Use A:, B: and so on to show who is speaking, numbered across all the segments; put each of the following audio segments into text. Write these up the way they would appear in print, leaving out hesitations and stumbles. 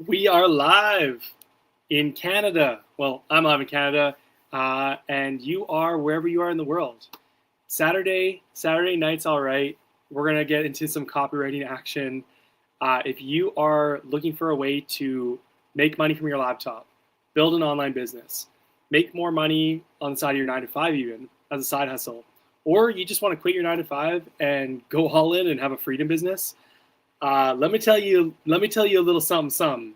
A: We are live in Canada. Well, I'm live in Canada, and you are wherever you are in the world. Saturday night's all right. We're gonna get into some copywriting action. If you are looking for a way to make money from your laptop, build an online business, make more money on the side of your 9 to 5 even as a side hustle, or you just want to quit your 9 to 5 and go all in and have a freedom business, let me tell you a little something.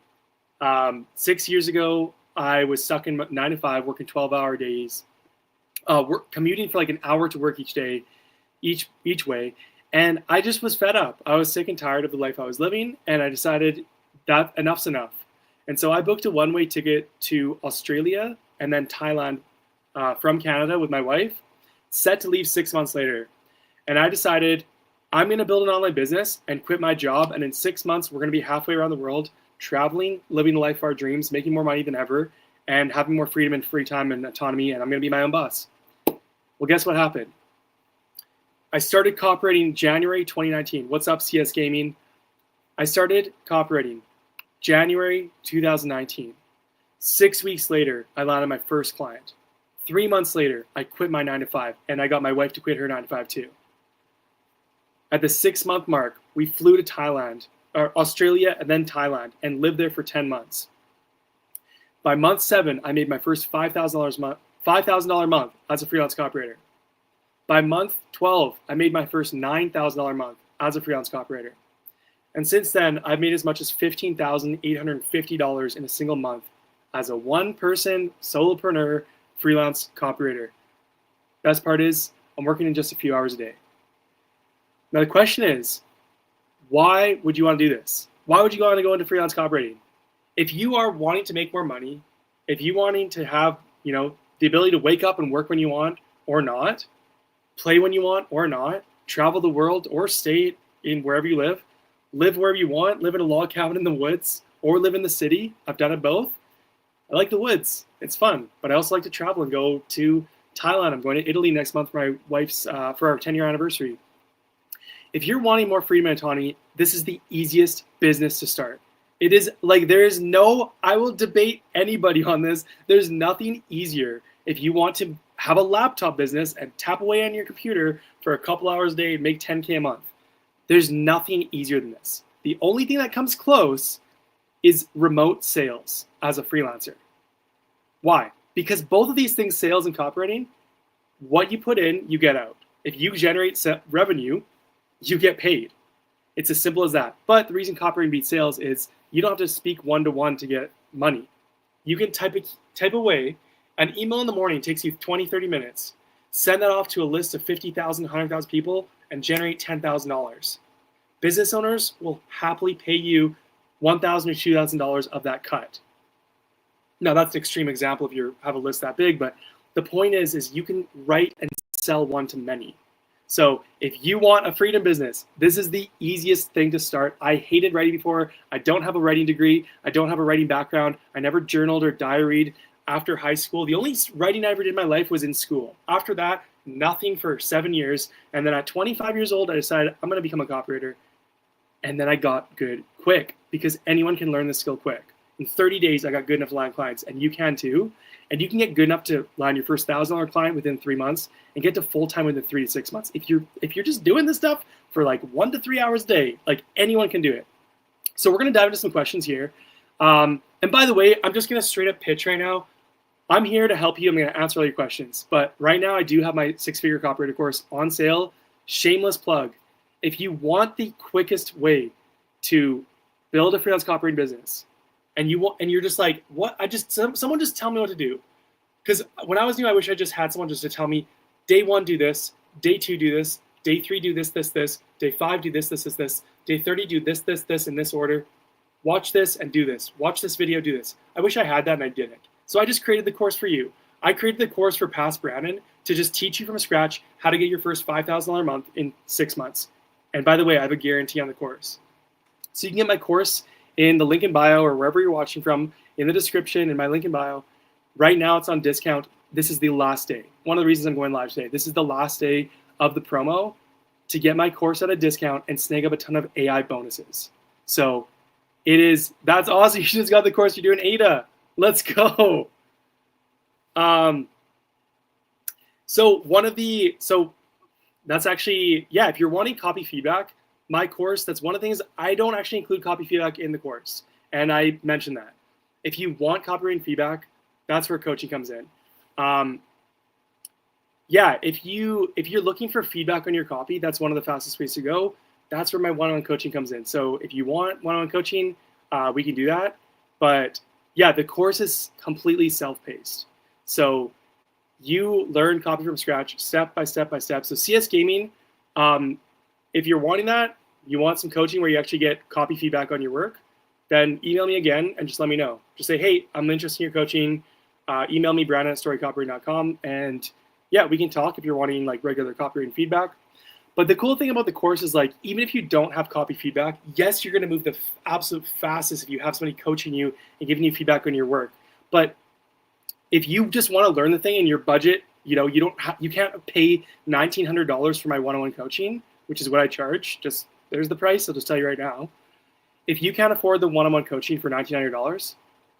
A: 6 years ago, I was stuck in 9 to 5, working 12-hour days, commuting for like an hour to work each day, each way, and I just was fed up. I was sick and tired of the life I was living, and I decided that enough's enough. And so I booked a one-way ticket to Australia and then Thailand from Canada with my wife, set to leave 6 months later. And I decided I'm going to build an online business and quit my job. And in 6 months, we're going to be halfway around the world, traveling, living the life of our dreams, making more money than ever, and having more freedom and free time and autonomy. And I'm going to be my own boss. Well, guess what happened? I started copywriting January 2019. What's up, CS Gaming? I started copywriting January 2019. 6 weeks later, I landed my first client. 3 months later, I quit my 9 to 5, and I got my wife to quit her 9 to 5 too. At the 6-month mark, we flew to Thailand, or Australia, and then Thailand, and lived there for 10 months. By month 7, I made my first $5,000 a month as a freelance copywriter. By month 12, I made my first $9,000 a month as a freelance copywriter. And since then, I've made as much as $15,850 in a single month as a one-person solopreneur freelance copywriter. Best part is, I'm working in just a few hours a day. Now the question is, why would you want to do this? Why would you want to go into freelance copywriting? If you are wanting to make more money, if you wanting to have, the ability to wake up and work when you want or not, play when you want or not, travel the world or stay in wherever you live wherever you want, live in a log cabin in the woods or live in the city. I've done it both. I like the woods. It's fun, but I also like to travel and go to Thailand. I'm going to Italy next month for my wife's for our 10-year anniversary. If you're wanting more freedom and autonomy, this is the easiest business to start. It is like I will debate anybody on this. There's nothing easier if you want to have a laptop business and tap away on your computer for a couple hours a day and make 10K a month. There's nothing easier than this. The only thing that comes close is remote sales as a freelancer. Why? Because both of these things, sales and copywriting, what you put in, you get out. If you generate revenue, you get paid. It's as simple as that. But the reason copywriting beats sales is you don't have to speak one-to-one to get money. You can type away. An email in the morning takes you 20, 30 minutes. Send that off to a list of 50,000, 100,000 people and generate $10,000. Business owners will happily pay you $1,000 or $2,000 of that cut. Now, that's an extreme example if you have a list that big, but the point is you can write and sell one to many. So if you want a freedom business, this is the easiest thing to start. I hated writing before. I don't have a writing degree. I don't have a writing background. I never journaled or diaried after high school. The only writing I ever did in my life was in school. After that, nothing for 7 years. And then at 25 years old, I decided I'm going to become a copywriter. And then I got good quick because anyone can learn this skill quick. In 30 days, I got good enough to land clients, and you can too. And you can get good enough to land your first $1,000 client within 3 months and get to full-time within 3 to 6 months. If you're just doing this stuff for like 1 to 3 hours a day, like anyone can do it. So we're going to dive into some questions here. And by the way, I'm just going to straight up pitch right now. I'm here to help you. I'm going to answer all your questions. But right now, I do have my 6-figure copywriter course on sale. Shameless plug. If you want the quickest way to build a freelance copywriting business, and you're just like, what? Someone just tell me what to do. Because when I was new, I wish I just had someone just to tell me, day 1, do this, day 2, do this, day 3, do this, day 5, do this, day 30, do this, in this order. Watch this and do this. Watch this video, do this. I wish I had that and I didn't. So I just created the course for you. I created the course for past Brandon to just teach you from scratch how to get your first $5,000 a month in 6 months. And by the way, I have a guarantee on the course. So you can get my course in the link in bio or wherever you're watching from, in the description, in my link in bio. Right now it's on discount. This is the last day. One of the reasons I'm going live today. This is the last day of the promo to get my course at a discount and snag up a ton of AI bonuses. So That's awesome. You just got the course. You're doing ADA. Let's go. So that's actually, yeah, if you're wanting copy feedback, my course, that's one of the things, I don't actually include copy feedback in the course. And I mentioned that. If you want copywriting feedback, that's where coaching comes in. Yeah, if you're looking for feedback on your copy, that's one of the fastest ways to go. That's where my one-on-one coaching comes in. So if you want one-on-one coaching, we can do that. But yeah, the course is completely self-paced. So you learn copy from scratch, step by step by step. So CS Gaming, if you're wanting that, you want some coaching where you actually get copy feedback on your work, then email me again and just let me know. Just say, hey, I'm interested in your coaching. Email me, brandon@storycopywriting.com. And yeah, we can talk if you're wanting like regular copywriting feedback. But the cool thing about the course is like, even if you don't have copy feedback, yes, you're going to move the absolute fastest if you have somebody coaching you and giving you feedback on your work. But if you just want to learn the thing in your budget, you can't pay $1,900 for my one-on-one coaching, which is what I charge. Just there's the price. I'll just tell you right now. If you can't afford the one-on-one coaching for $1,900,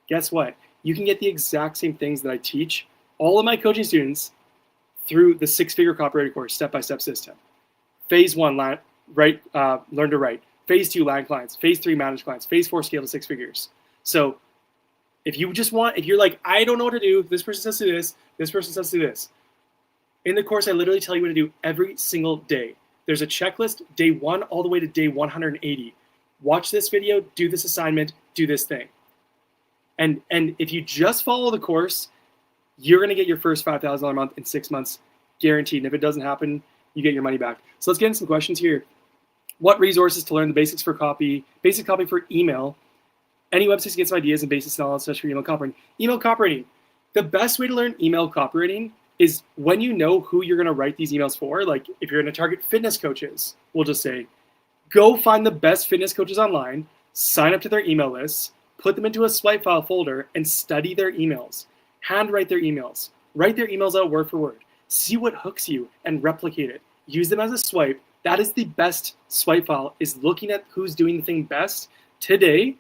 A: guess what? You can get the exact same things that I teach all of my coaching students through the six-figure copywriting course, step-by-step system. Phase 1, learn to write. Phase 2, land clients. Phase 3, manage clients. Phase 4, scale to 6 figures. So if you're like, I don't know what to do, this person says to do this, this person says to do this. In the course, I literally tell you what to do every single day. There's a checklist, day 1 all the way to day 180. Watch this video, do this assignment, do this thing. And if you just follow the course, you're going to get your first $5,000 a month in 6 months, guaranteed. And if it doesn't happen, you get your money back. So let's get into some questions here. What resources to learn the basics for copy, basic copy for email, any websites to get some ideas and basic knowledge such for email copywriting. Email copywriting. The best way to learn email copywriting is when you know who you're going to write these emails for. Like if you're going to target fitness coaches, we'll just say, go find the best fitness coaches online, sign up to their email lists, put them into a swipe file folder, and study their emails. Handwrite their emails. Write their emails out word for word. See what hooks you and replicate it. Use them as a swipe. That is the best swipe file, is looking at who's doing the thing best today.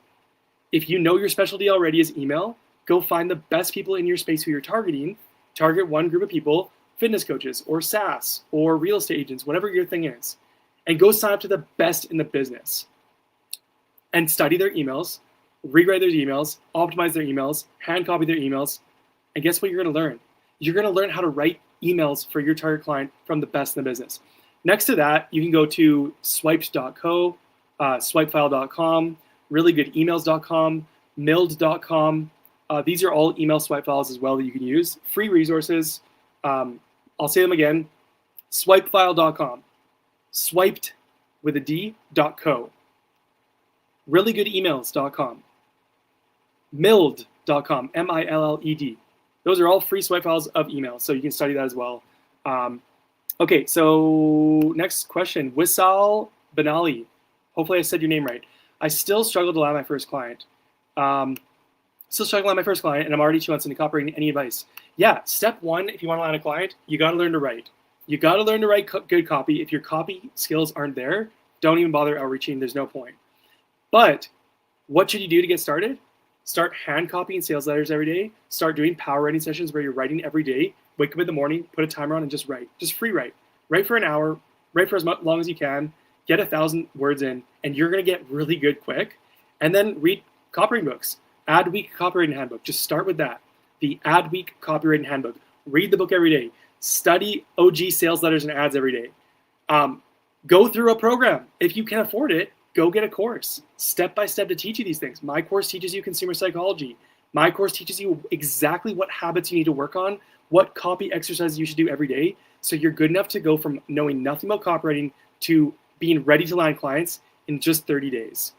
A: If you know your specialty already is email, go find the best people in your space who you're targeting. Target one group of people, fitness coaches or SaaS or real estate agents, whatever your thing is, and go sign up to the best in the business and study their emails, rewrite their emails, optimize their emails, hand copy their emails. And guess what you're going to learn? You're going to learn how to write emails for your target client from the best in the business. Next to that, you can go to swipes.co, swipefile.com, reallygoodemails.com, milled.com. These are all email swipe files as well that you can use. Free resources. I'll say them again. Swipefile.com, swiped with a D.co, reallygoodemails.com, milled.com, MILLED. Those are all free swipe files of emails, so you can study that as well. Okay, so next question. Wissal Benali. Hopefully I said your name right. I still struggle to land my first client. And I'm already 2 months into copywriting. Any advice? Yeah, step 1, if you want to land a client, you got to learn to write. You got to learn to write good copy. If your copy skills aren't there, don't even bother outreaching. There's no point. But what should you do to get started? Start hand copying sales letters every day. Start doing power writing sessions where you're writing every day. Wake up in the morning, put a timer on, and just write. Just free write. Write for an hour. Write for as long as you can. Get 1,000 words in, and you're going to get really good quick. And then read copywriting books. Adweek Copywriting Handbook. Just start with that. The Adweek Copywriting Handbook. Read the book every day. Study OG sales letters and ads every day. Go through a program. If you can afford it, go get a course step by step to teach you these things. My course teaches you consumer psychology. My course teaches you exactly what habits you need to work on, what copy exercises you should do every day, so you're good enough to go from knowing nothing about copywriting to being ready to land clients in just 30 days.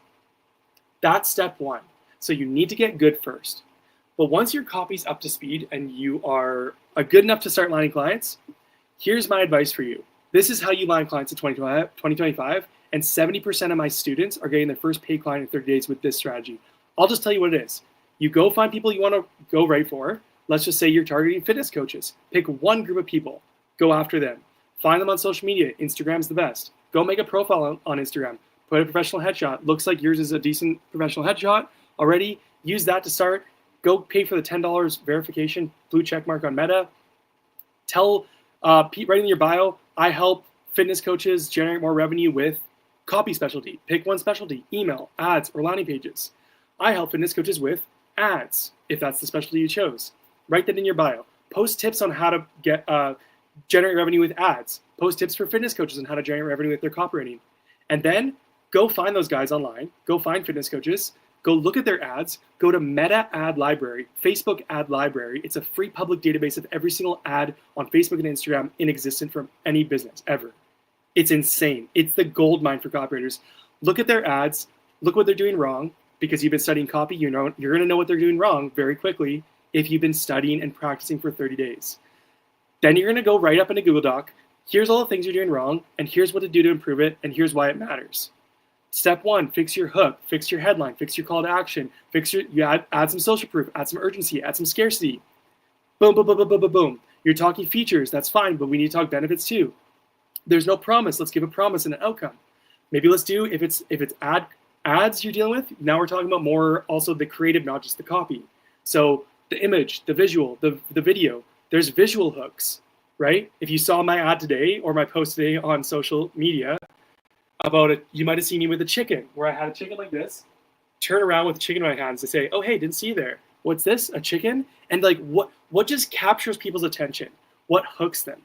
A: That's step 1. So you need to get good first. But once your copy's up to speed and you are good enough to start landing clients, here's my advice for you. This is how you land clients in 2025, and 70% of my students are getting their first paid client in 30 days with this strategy. I'll just tell you what it is. You go find people you want to go write for. Let's just say you're targeting fitness coaches. Pick one group of people. Go after them. Find them on social media. Instagram's the best. Go make a profile on Instagram. Put a professional headshot. Looks like yours is a decent professional headshot already. Use that to start. Go pay for the $10 verification, blue check mark on Meta. Tell Pete, write in your bio, I help fitness coaches generate more revenue with copy specialty. Pick one specialty, email, ads, or landing pages. I help fitness coaches with ads, if that's the specialty you chose. Write that in your bio. Post tips on how to get generate revenue with ads. Post tips for fitness coaches on how to generate revenue with their copywriting. And then go find those guys online. Go find fitness coaches. Go look at their ads. Go to Meta Ad Library, Facebook Ad Library. It's a free public database of every single ad on Facebook and Instagram in existence from any business ever. It's insane. It's the gold mine for copywriters. Look at their ads. Look what they're doing wrong. Because you've been studying copy, you're going to know what they're doing wrong very quickly if you've been studying and practicing for 30 days. Then you're going to go right up in a Google Doc. Here's all the things you're doing wrong, and here's what to do to improve it, and here's why it matters. Step 1, fix your hook, fix your headline, fix your call to action, add some social proof, add some urgency, add some scarcity. Boom, boom, boom, boom, boom, boom, boom. You're talking features, that's fine, but we need to talk benefits too. There's no promise. Let's give a promise and an outcome. Maybe let's do, if it's ads you're dealing with, now we're talking about more also the creative, not just the copy. So the image, the visual, the video, there's visual hooks, right? If you saw my ad today or my post today on social media about it, you might have seen me with a chicken, where I had a chicken like this, turn around with the chicken in my hands to say, oh, hey, didn't see you there. What's this, a chicken? And like, what just captures people's attention? What hooks them?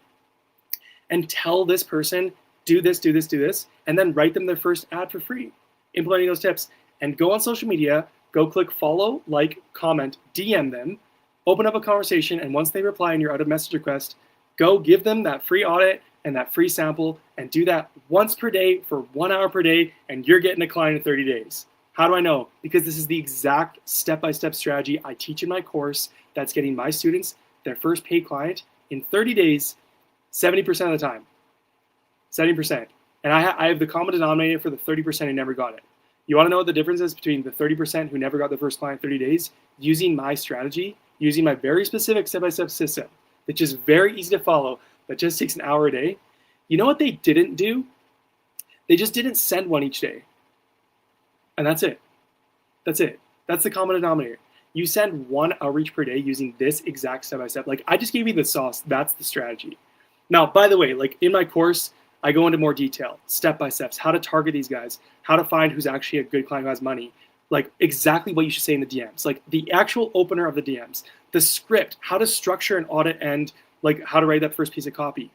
A: And tell this person, do this, do this, do this, and then write them their first ad for free, implementing those tips. And go on social media, go click follow, like, comment, DM them, open up a conversation, and once they reply and you're out of message request, go give them that free audit and that free sample, and do that once per day for 1 hour per day, and you're getting a client in 30 days. How do I know? Because this is the exact step-by-step strategy I teach in my course that's getting my students their first paid client in 30 days, 70% of the time. 70%. And I have the common denominator for the 30% who never got it. You want to know what the difference is between the 30% who never got their first client in 30 days, using my strategy, using my very specific step-by-step system, that's just very easy to follow, that just takes an hour a day. You know what they didn't do? They just didn't send one each day. And that's it. That's it. That's the common denominator. You send one outreach per day using this exact step-by-step. Like, I just gave you the sauce. That's the strategy. Now, by the way, like in my course, I go into more detail, step-by-steps, how to target these guys, how to find who's actually a good client who has money, like exactly what you should say in the DMs, like the actual opener of the DMs, the script, how to structure an audit, and like how to write that first piece of copy.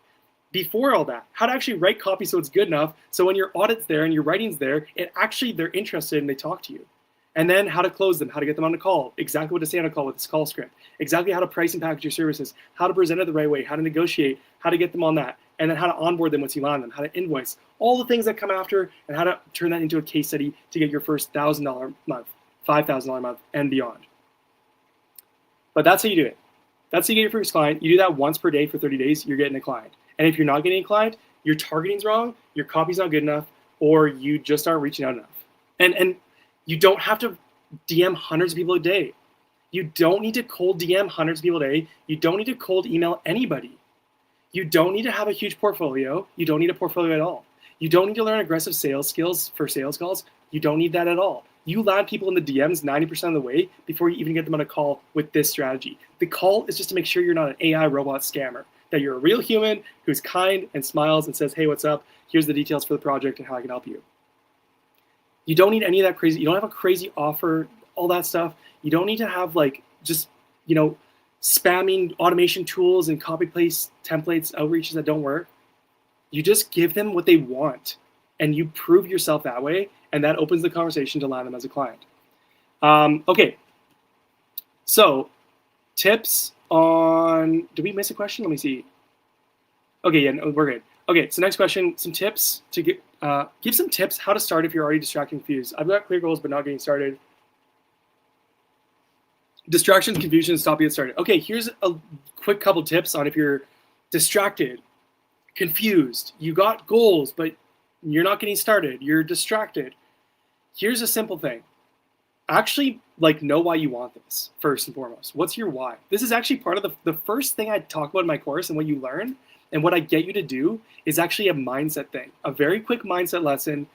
A: Before all that, how to actually write copy so it's good enough so when your audit's there and your writing's there, they're interested and they talk to you. And then how to close them, how to get them on a call, exactly what to say on a call with this call script, exactly how to price and package your services, how to present it the right way, how to negotiate, how to get them on that, and then how to onboard them once you land them, how to invoice, all the things that come after, and how to turn that into a case study to get your first $1,000 month, $5,000 month, and beyond. But that's how you do it. That's how you get your first client. You do that once per day for 30 days, you're getting a client. And if you're not getting a client, your targeting's wrong, your copy's not good enough, or you just aren't reaching out enough. And you don't have to DM hundreds of people a day. You don't need to cold DM hundreds of people a day. You don't need to cold email anybody. You don't need to have a huge portfolio. You don't need a portfolio at all. You don't need to learn aggressive sales skills for sales calls. You don't need that at all. You land people in the DMs 90% of the way before you even get them on a call with this strategy. The call is just to make sure you're not an AI robot scammer, that you're a real human who's kind and smiles and says, hey, what's up? Here's the details for the project and how I can help you. You don't need any of that crazy. You don't have a crazy offer, all that stuff. You don't need to have like just, spamming automation tools and copy paste templates, outreaches that don't work. You just give them what they want and you prove yourself that way. And that opens the conversation to land them as a client. Okay. So tips on, did we miss a question? Let me see. Okay, yeah, no, we're good. Okay, so next question, some tips to get, give some tips how to start if you're already distracted and confused. I've got clear goals, but not getting started. Distractions, confusion, stop getting started. Okay, here's a quick couple tips on if you're distracted, confused, you got goals, but you're not getting started, you're distracted. Here's a simple thing. Actually, know why you want this, first and foremost. What's your why? This is actually part of the first thing I talk about in my course, and what you learn and what I get you to do is actually a mindset thing, a very quick mindset lesson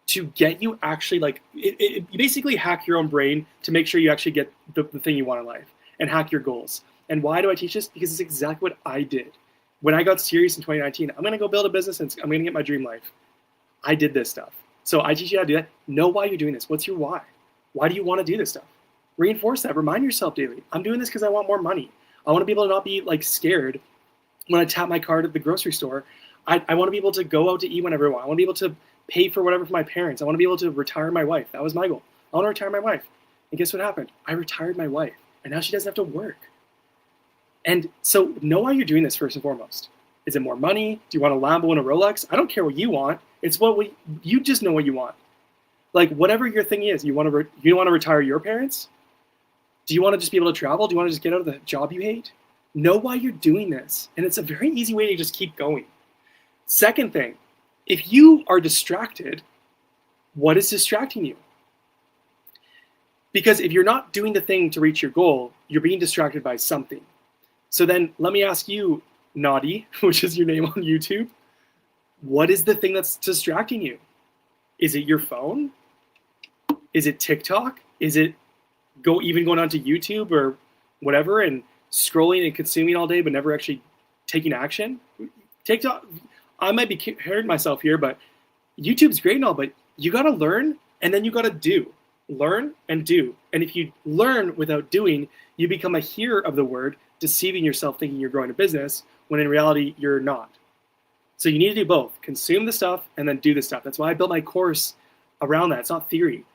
A: to get you actually you basically hack your own brain to make sure you actually get the thing you want in life and hack your goals. And why do I teach this? Because it's exactly what I did. When I got serious in 2019, I'm going to go build a business and I'm going to get my dream life. I did this stuff. So I teach you how to do that. Know why you're doing this. What's your why? Why do you want to do this stuff? Reinforce that. Remind yourself daily. I'm doing this because I want more money. I want to be able to not be scared when I tap my card at the grocery store. I want to be able to go out to eat whenever I want. I want to be able to pay for whatever for my parents. I want to be able to retire my wife. That was my goal. I want to retire my wife. And guess what happened? I retired my wife. And now she doesn't have to work. And so know why you're doing this first and foremost. Is it more money? Do you want a Lambo and a Rolex? I don't care what you want. It's you just know what you want. Whatever your thing is, you want to retire your parents? Do you want to just be able to travel? Do you want to just get out of the job you hate? Know why you're doing this. And it's a very easy way to just keep going. Second thing, if you are distracted, what is distracting you? Because if you're not doing the thing to reach your goal, you're being distracted by something. So then let me ask you, Naughty, which is your name on YouTube, what is the thing that's distracting you? Is it your phone? Is it TikTok? Is it going on to YouTube or whatever and scrolling and consuming all day but never actually taking action? TikTok, I might be hearing myself here, but YouTube's great and all, but you got to learn and then you got to do. Learn and do. And if you learn without doing, you become a hearer of the word, deceiving yourself thinking you're growing a business when in reality you're not. So you need to do both. Consume the stuff and then do the stuff. That's why I built my course around that. It's not theory.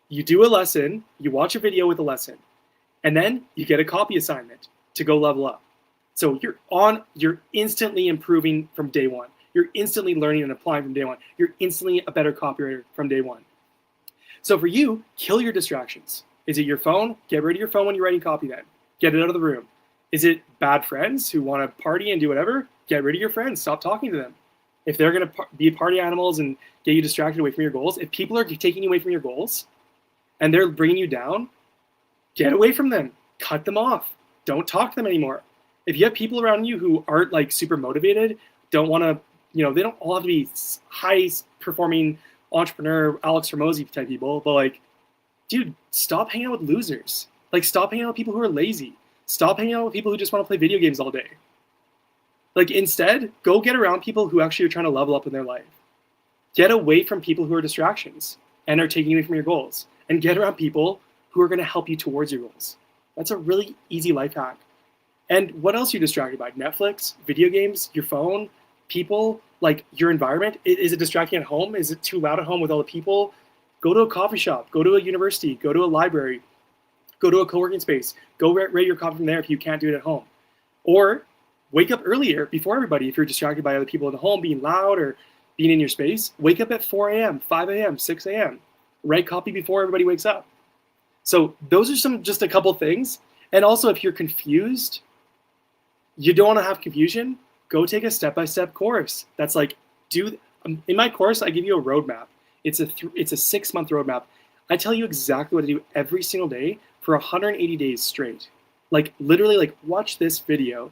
A: You do a lesson, you watch a video with a lesson, and then you get a copy assignment to go level up. So you're instantly improving from day one. You're instantly learning and applying from day one. You're instantly a better copywriter from day one. So for you, kill your distractions. Is it your phone? Get rid of your phone when you're writing copy then. Get it out of the room. Is it bad friends who want to party and do whatever? Get rid of your friends. Stop talking to them. If they're going to be party animals and get you distracted away from your goals, if people are taking you away from your goals and they're bringing you down, get away from them. Cut them off. Don't talk to them anymore. If you have people around you who aren't super motivated, don't want to, they don't all have to be high performing entrepreneur Alex Hormozy type people, but dude, stop hanging out with losers. Stop hanging out with people who are lazy. Stop hanging out with people who just want to play video games all day. Instead, go get around people who actually are trying to level up in their life. Get away from people who are distractions and are taking you away from your goals. And get around people who are going to help you towards your goals. That's a really easy life hack. And what else are you distracted by? Netflix, video games, your phone, people, your environment? Is it distracting at home? Is it too loud at home with all the people? Go to a coffee shop, go to a university, go to a library, go to a co-working space, go rate your coffee from there if you can't do it at home. Or wake up earlier before everybody if you're distracted by other people at home being loud or being in your space. Wake up at 4 a.m., 5 a.m., 6 a.m. Write copy before everybody wakes up. So those are just a couple things. And also if you're confused, you don't want to have confusion, go take a step-by-step course. That's in my course, I give you a roadmap. It's a 6-month roadmap. I tell you exactly what to do every single day for 180 days straight. Literally watch this video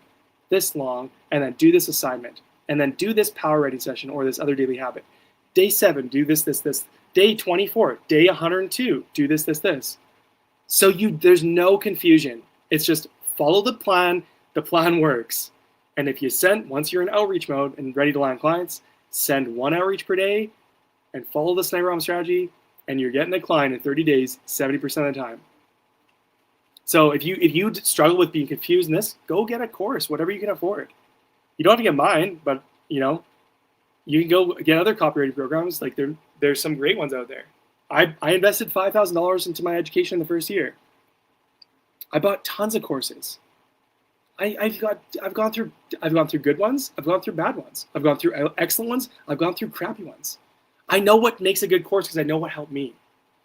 A: this long and then do this assignment and then do this power writing session or this other daily habit. Day 7, do this. Day 24, day 102, do this. So there's no confusion. It's just follow the plan. The plan works. And if you once you're in outreach mode and ready to land clients, send 1 outreach per day and follow the sniper bomb strategy, and you're getting a client in 30 days, 70% of the time. So if you struggle with being confused in this, go get a course, whatever you can afford. You don't have to get mine, but you can go get other copywriting programs. There's some great ones out there. I invested $5,000 into my education in the first year. I bought tons of courses. I've gone through good ones. I've gone through bad ones. I've gone through excellent ones. I've gone through crappy ones. I know what makes a good course because I know what helped me.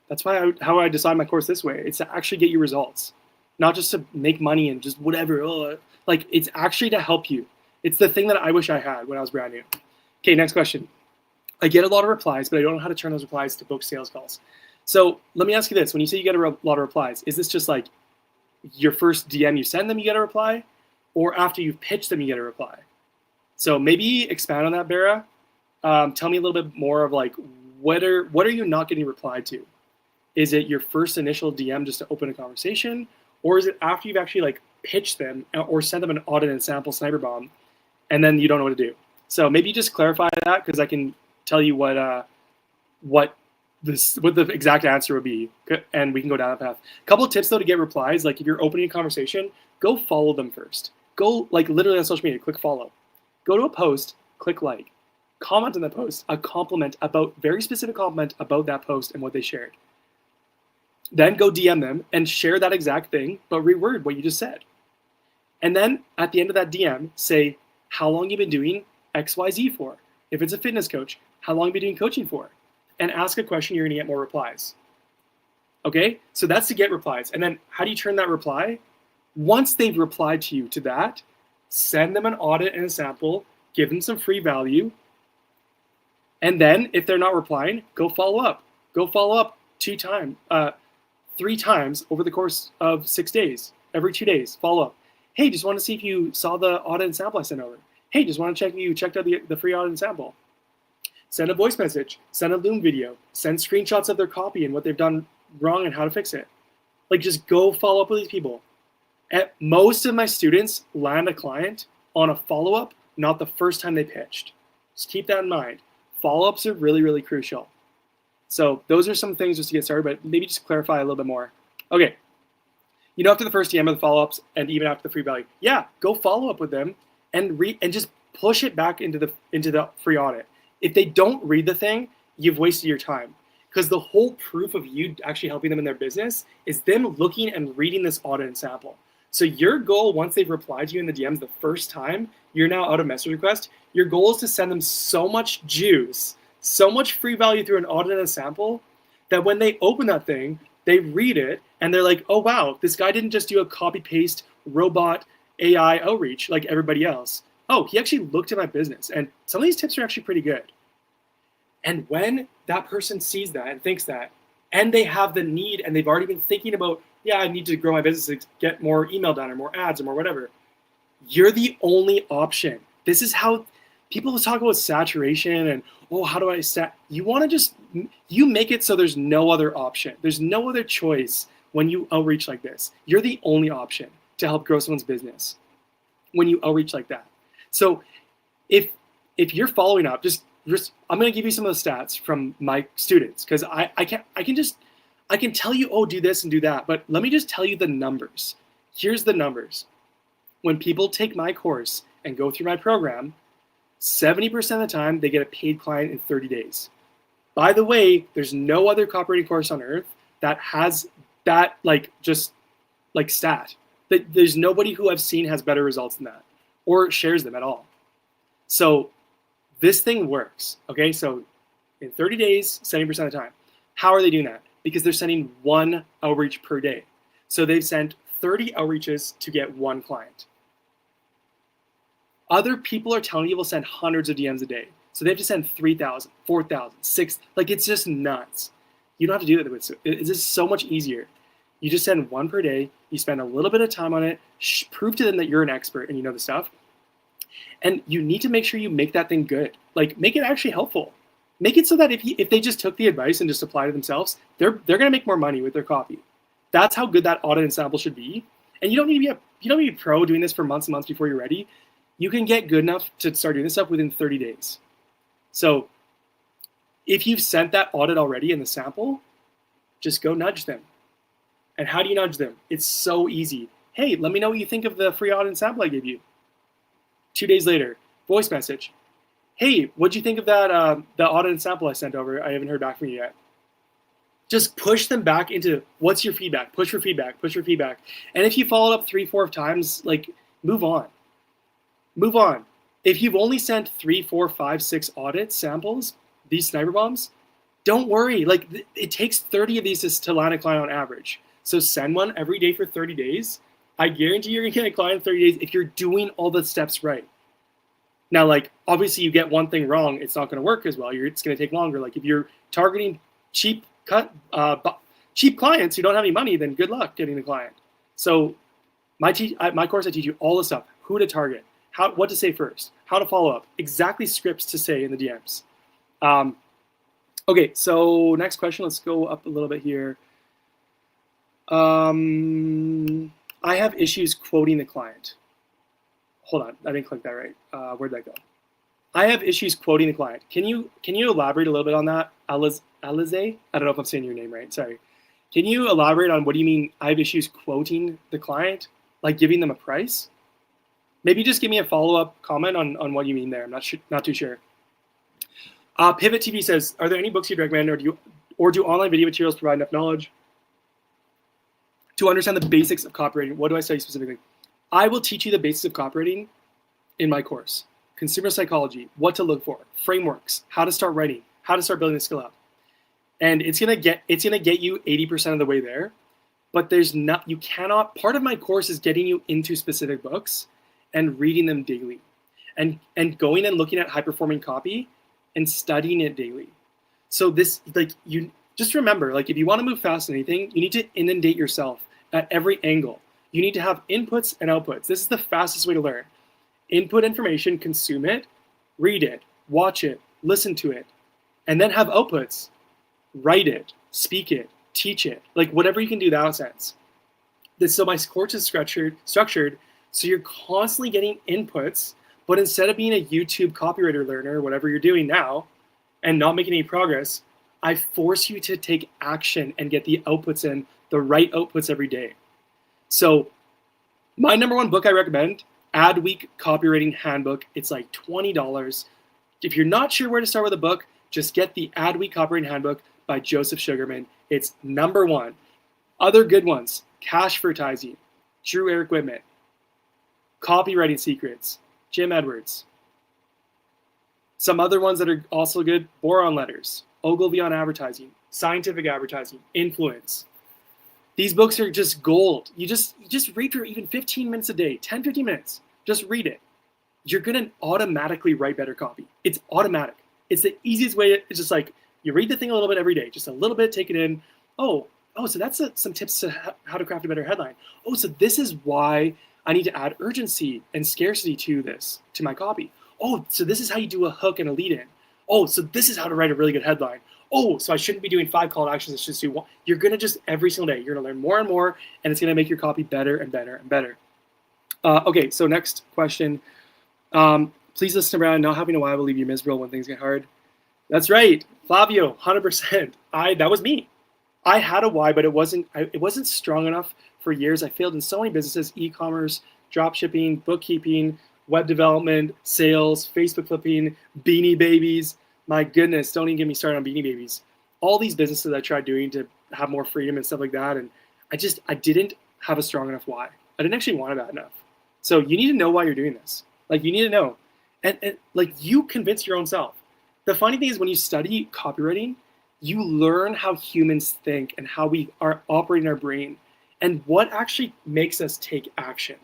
A: That's how I design my course this way. It's to actually get you results, not just to make money and just whatever. It's actually to help you. It's the thing that I wish I had when I was brand new. Okay, next question. I get a lot of replies, but I don't know how to turn those replies to book sales calls. So let me ask you this. When you say you get a lot of replies, is this just your first DM you send them, you get a reply? Or after you've pitched them, you get a reply? So maybe expand on that, Bara. Tell me a little bit more of what are you not getting replied to? Is it your first initial DM just to open a conversation, or is it after you've actually like pitched them or sent them an audit and sample sniper bomb, and then you don't know what to do? So maybe just clarify that, because I can tell you what the exact answer would be, and we can go down that path. A couple of tips though to get replies, like if you're opening a conversation, go follow them first. Go like literally on social media, click follow. Go to a post, click like. Comment on that post, a compliment about, very specific compliment about that post and what they shared. Then go DM them and share that exact thing, but reword what you just said. And then at the end of that DM, say how long you've been doing XYZ for. If it's a fitness coach, how long have you been doing coaching for? And ask a question, you're gonna get more replies. Okay, so that's to get replies. And then how do you turn that reply? Once they've replied to you to that, send them an audit and a sample, give them some free value. And then if they're not replying, go follow up. Go follow up 3 times over the course of 6 days. Every 2 days, follow up. Hey, just want to see if you saw the audit and sample I sent over. Hey, just want to check if you checked out the free audit and sample. Send a voice message, send a Loom video, send screenshots of their copy and what they've done wrong and how to fix it. Like, just go follow up with these people. And most of my students land a client on a follow-up, not the first time they pitched. Just keep that in mind. Follow-ups are really, really crucial. So those are some things just to get started, but maybe just clarify a little bit more. Okay. After the first DM of the follow-ups and even after the free value, yeah, go follow up with them and just push it back into the free audit. If they don't read the thing, you've wasted your time, because the whole proof of you actually helping them in their business is them looking and reading this audit and sample. So your goal, once they've replied to you in the DMs the first time, you're now out of message request, your goal is to send them so much juice, so much free value through an audit and a sample, that when they open that thing, they read it and they're like, oh wow, this guy didn't just do a copy paste robot AI outreach like everybody else. Oh, he actually looked at my business, and some of these tips are actually pretty good. And when that person sees that and thinks that, and they have the need and they've already been thinking about, yeah, I need to grow my business to get more email done or more ads or more whatever, you're the only option. This is how people talk about saturation and, oh, how do I set? You want to you make it so there's no other option. There's no other choice when you outreach like this. You're the only option to help grow someone's business when you outreach like that. So if you're following up, just I'm going to give you some of the stats from my students, because I can tell you, oh, do this and do that, but let me just tell you the numbers. Here's the numbers. When people take my course and go through my program, 70% of the time they get a paid client in 30 days. By the way, there's no other copywriting course on earth that has that stat. There's nobody who I've seen has better results than that or shares them at all. So this thing works, okay? So in 30 days, 70% of the time. How are they doing that? Because they're sending one outreach per day. So they've sent 30 outreaches to get one client. Other people are telling you will send hundreds of DMs a day. So they have to send 3,000, 4,000, 6,000. Like, it's just nuts. You don't have to do that. It's just so much easier. You just send one per day. You spend a little bit of time on it. Prove to them that you're an expert and you know the stuff. And you need to make sure you make that thing good. Like, make it actually helpful. Make it so that if they just took the advice and just applied it themselves, they're going to make more money with their copy. That's how good that audit and sample should be. And you don't need to be a pro doing this for months and months before you're ready. You can get good enough to start doing this stuff within 30 days. So if you've sent that audit already in the sample, just go nudge them. And how do you nudge them? It's so easy. Hey, let me know what you think of the free audit and sample I gave you. 2 days later, voice message. Hey, what'd you think of that the audit and sample I sent over? I haven't heard back from you yet. Just push them back into what's your feedback. Push for feedback. Push for feedback. And if you followed up 3-4 times, like, move on. Move on. If you've only sent 3, 4, 5, 6 audit samples, these sniper bombs, don't worry. Like, it takes 30 of these to land a client on average. So send one every day for 30 days. I guarantee you're going to get a client in 30 days if you're doing all the steps right. Now, like, obviously you get one thing wrong, it's not going to work as well. It's going to take longer. Like, if you're targeting cheap clients who don't have any money, then good luck getting the client. So my course, I teach you all this stuff: who to target, what to say first, how to follow up, exactly scripts to say in the DMs. Okay, so next question. Let's go up a little bit here. I have issues quoting the client. Hold on, I didn't click that right. Where'd that go? I have issues quoting the client. Can you elaborate a little bit on that, Alize? I don't know if I'm saying your name right. Sorry. Can you elaborate on what do you mean? I have issues quoting the client, like giving them a price? Maybe just give me a follow-up comment on what you mean there. I'm not too sure. Pivot TV says, are there any books you'd recommend, or do online video materials provide enough knowledge to understand the basics of copywriting? What do I study specifically? I will teach you the basics of copywriting in my course. Consumer psychology, what to look for, frameworks, how to start writing, how to start building the skill up. And it's gonna get you 80% of the way there, but you cannot, part of my course is getting you into specific books and reading them daily and going and looking at high performing copy and studying it daily. So this, you just remember, if you want to move fast in anything, you need to inundate yourself at every angle. You need to have inputs and outputs. This is the fastest way to learn. Input information, consume it, read it, watch it, listen to it, and then have outputs. Write it, speak it, teach it, whatever you can do that sense. So my course is structured so you're constantly getting inputs, but instead of being a YouTube copywriter learner, whatever you're doing now, and not making any progress, I force you to take action and get the outputs in, the right outputs every day. So my number one book I recommend, Adweek Copywriting Handbook. It's like $20. If you're not sure where to start with a book, just get the Adweek Copywriting Handbook by Joseph Sugarman. It's number one. Other good ones, Cash Advertising, Drew Eric Whitman, Copywriting Secrets, Jim Edwards. Some other ones that are also good, Boron Letters, Ogilvy on Advertising, Scientific Advertising, Influence. These books are just gold. You just read for even 15 minutes a day, 10, 15 minutes. Just read it. You're going to automatically write better copy. It's automatic. It's the easiest way. It's just you read the thing a little bit every day, just a little bit, take it in. Oh, so that's some tips to how to craft a better headline. Oh, so this is why I need to add urgency and scarcity to my copy. Oh, so this is how you do a hook and a lead in. Oh, so this is how to write a really good headline. Oh, so I shouldn't be doing 5 call to actions. Let's just do 1. You're going to just every single day, you're going to learn more and more, and it's going to make your copy better and better and better. Okay, so next question. Please listen to Brad. Not having a why will leave you miserable when things get hard. That's right, Flavio, 100%. That was me. I had a why, but it wasn't strong enough for years. I failed in so many businesses: e-commerce, drop shipping, bookkeeping, web development, sales, Facebook flipping, Beanie Babies. My goodness, don't even get me started on Beanie Babies. All these businesses I tried doing to have more freedom and stuff like that, and I didn't have a strong enough why. I didn't actually want it bad enough. So you need to know why you're doing this. You need to know. And you convince your own self. The funny thing is when you study copywriting, you learn how humans think and how we are operating our brain and what actually makes us take action.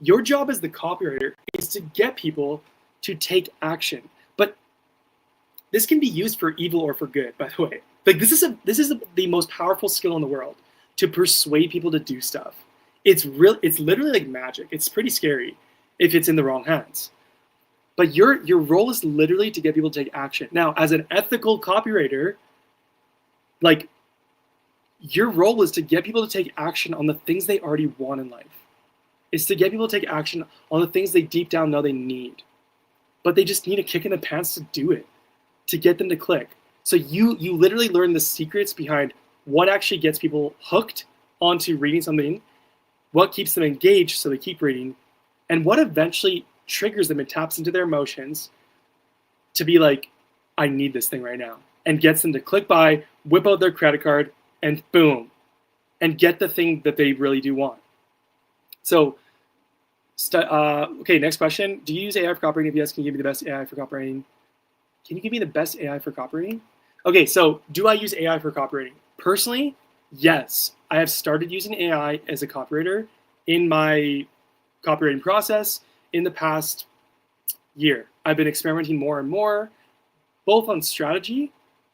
A: Your job as the copywriter is to get people to take action. But this can be used for evil or for good, by the way. This is the most powerful skill in the world, to persuade people to do stuff. It's literally like magic. It's pretty scary if it's in the wrong hands. But your role is literally to get people to take action. Now, as an ethical copywriter, your role is to get people to take action on the things they already want in life. It's to get people to take action on the things they deep down know they need. But they just need a kick in the pants to do it, to get them to click. So you literally learn the secrets behind what actually gets people hooked onto reading something, what keeps them engaged so they keep reading, and what eventually triggers them and taps into their emotions to be like, I need this thing right now, and gets them to click buy, whip out their credit card, and boom, and get the thing that they really do want. So, okay, next question. Do you use AI for copywriting? If yes, can you give me the best AI for copywriting? Can you give me the best AI for copywriting? Okay, so do I use AI for copywriting? Personally, yes. I have started using AI as a copywriter in my copywriting process in the past year. I've been experimenting more and more, both on strategy,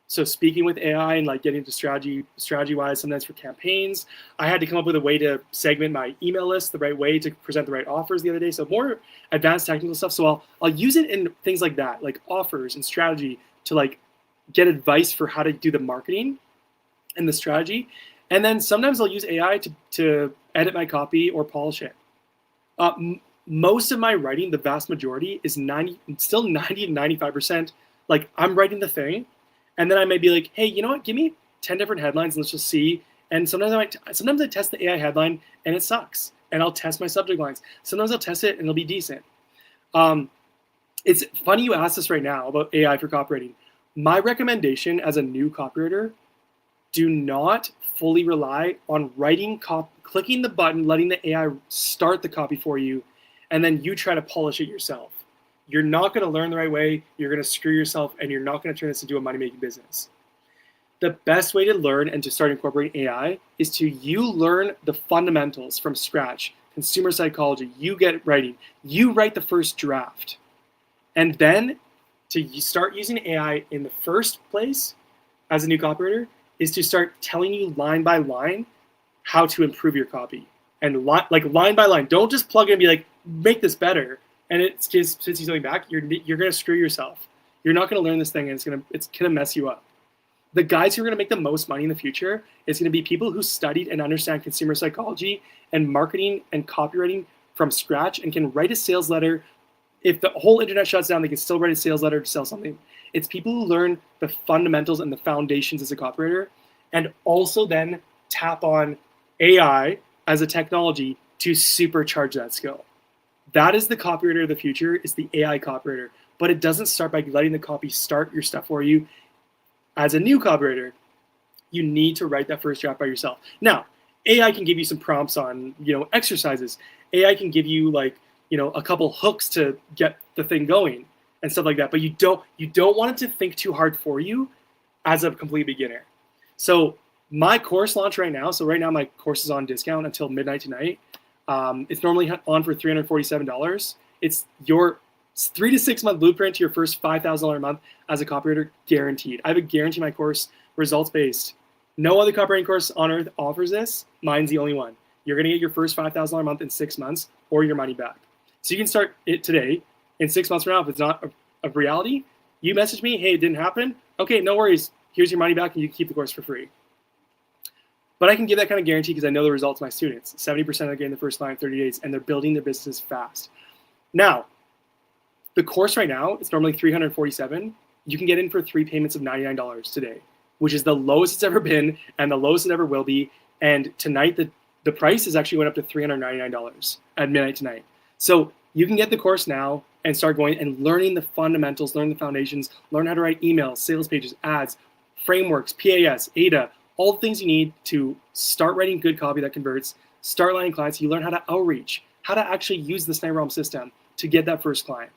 A: so speaking with AI and getting into strategy-wise, sometimes for campaigns. I had to come up with a way to segment my email list the right way to present the right offers the other day. So more advanced technical stuff. So I'll use it in things like that, like offers and strategy, to get advice for how to do the marketing and the strategy. And then sometimes I'll use AI to edit my copy or polish it. Most of my writing, the vast majority, is 90 to 95%. Like, I'm writing the thing, and then I may be like, hey, you know what? Give me 10 different headlines and let's just see. And sometimes I test the AI headline and it sucks, and I'll test my subject lines. Sometimes I'll test it and it'll be decent. It's funny you ask this right now about AI for copywriting. My recommendation as a new copywriter: do not fully rely on clicking the button, letting the AI start the copy for you, and then you try to polish it yourself. You're not going to learn the right way. You're going to screw yourself, and you're not going to turn this into a money-making business. The best way to learn and to start incorporating AI is to learn the fundamentals from scratch. Consumer psychology, you get writing. You write the first draft. And then to start using AI in the first place as a new copywriter is to start telling you line by line how to improve your copy. And line by line. Don't just plug in and be like, make this better. And it's just, since you're something back, you're going to screw yourself. You're not going to learn this thing, and it's going to mess you up. The guys who are going to make the most money in the future is going to be people who studied and understand consumer psychology and marketing and copywriting from scratch and can write a sales letter. If the whole internet shuts down, they can still write a sales letter to sell something. It's people who learn the fundamentals and the foundations as a copywriter, and also then tap on AI as a technology to supercharge that skill. That is the copywriter of the future, is the AI copywriter. But it doesn't start by letting the copy start your stuff for you. As a new copywriter, you need to write that first draft by yourself. Now, AI can give you some prompts on, exercises. AI can give you a couple hooks to get the thing going and stuff like that. But you don't want it to think too hard for you as a complete beginner. So my course launch right now. So right now my course is on discount until midnight tonight. It's normally on for $347. It's your 3 to 6 month blueprint to your first $5,000 a month as a copywriter, guaranteed. I have a guarantee my course, results based. No other copywriting course on earth offers this. Mine's the only one. You're going to get your first $5,000 a month in 6 months or your money back. So you can start it today. In 6 months from now, if it's not a reality, you message me, hey, it didn't happen. Okay, no worries. Here's your money back, and you can keep the course for free. But I can give that kind of guarantee because I know the results of my students. 70% are getting the first client in 30 days, and they're building their businesses fast. Now, the course right now, it's normally $347. You can get in for 3 payments of $99 today, which is the lowest it's ever been and the lowest it ever will be. And tonight, the price is actually went up to $399 at midnight tonight. So you can get the course now and start going and learning the fundamentals, learn the foundations, learn how to write emails, sales pages, ads, frameworks, PAS, ADA, all the things you need to start writing good copy that converts, start landing clients. You learn how to outreach, how to actually use the Sniper Realm system to get that first client.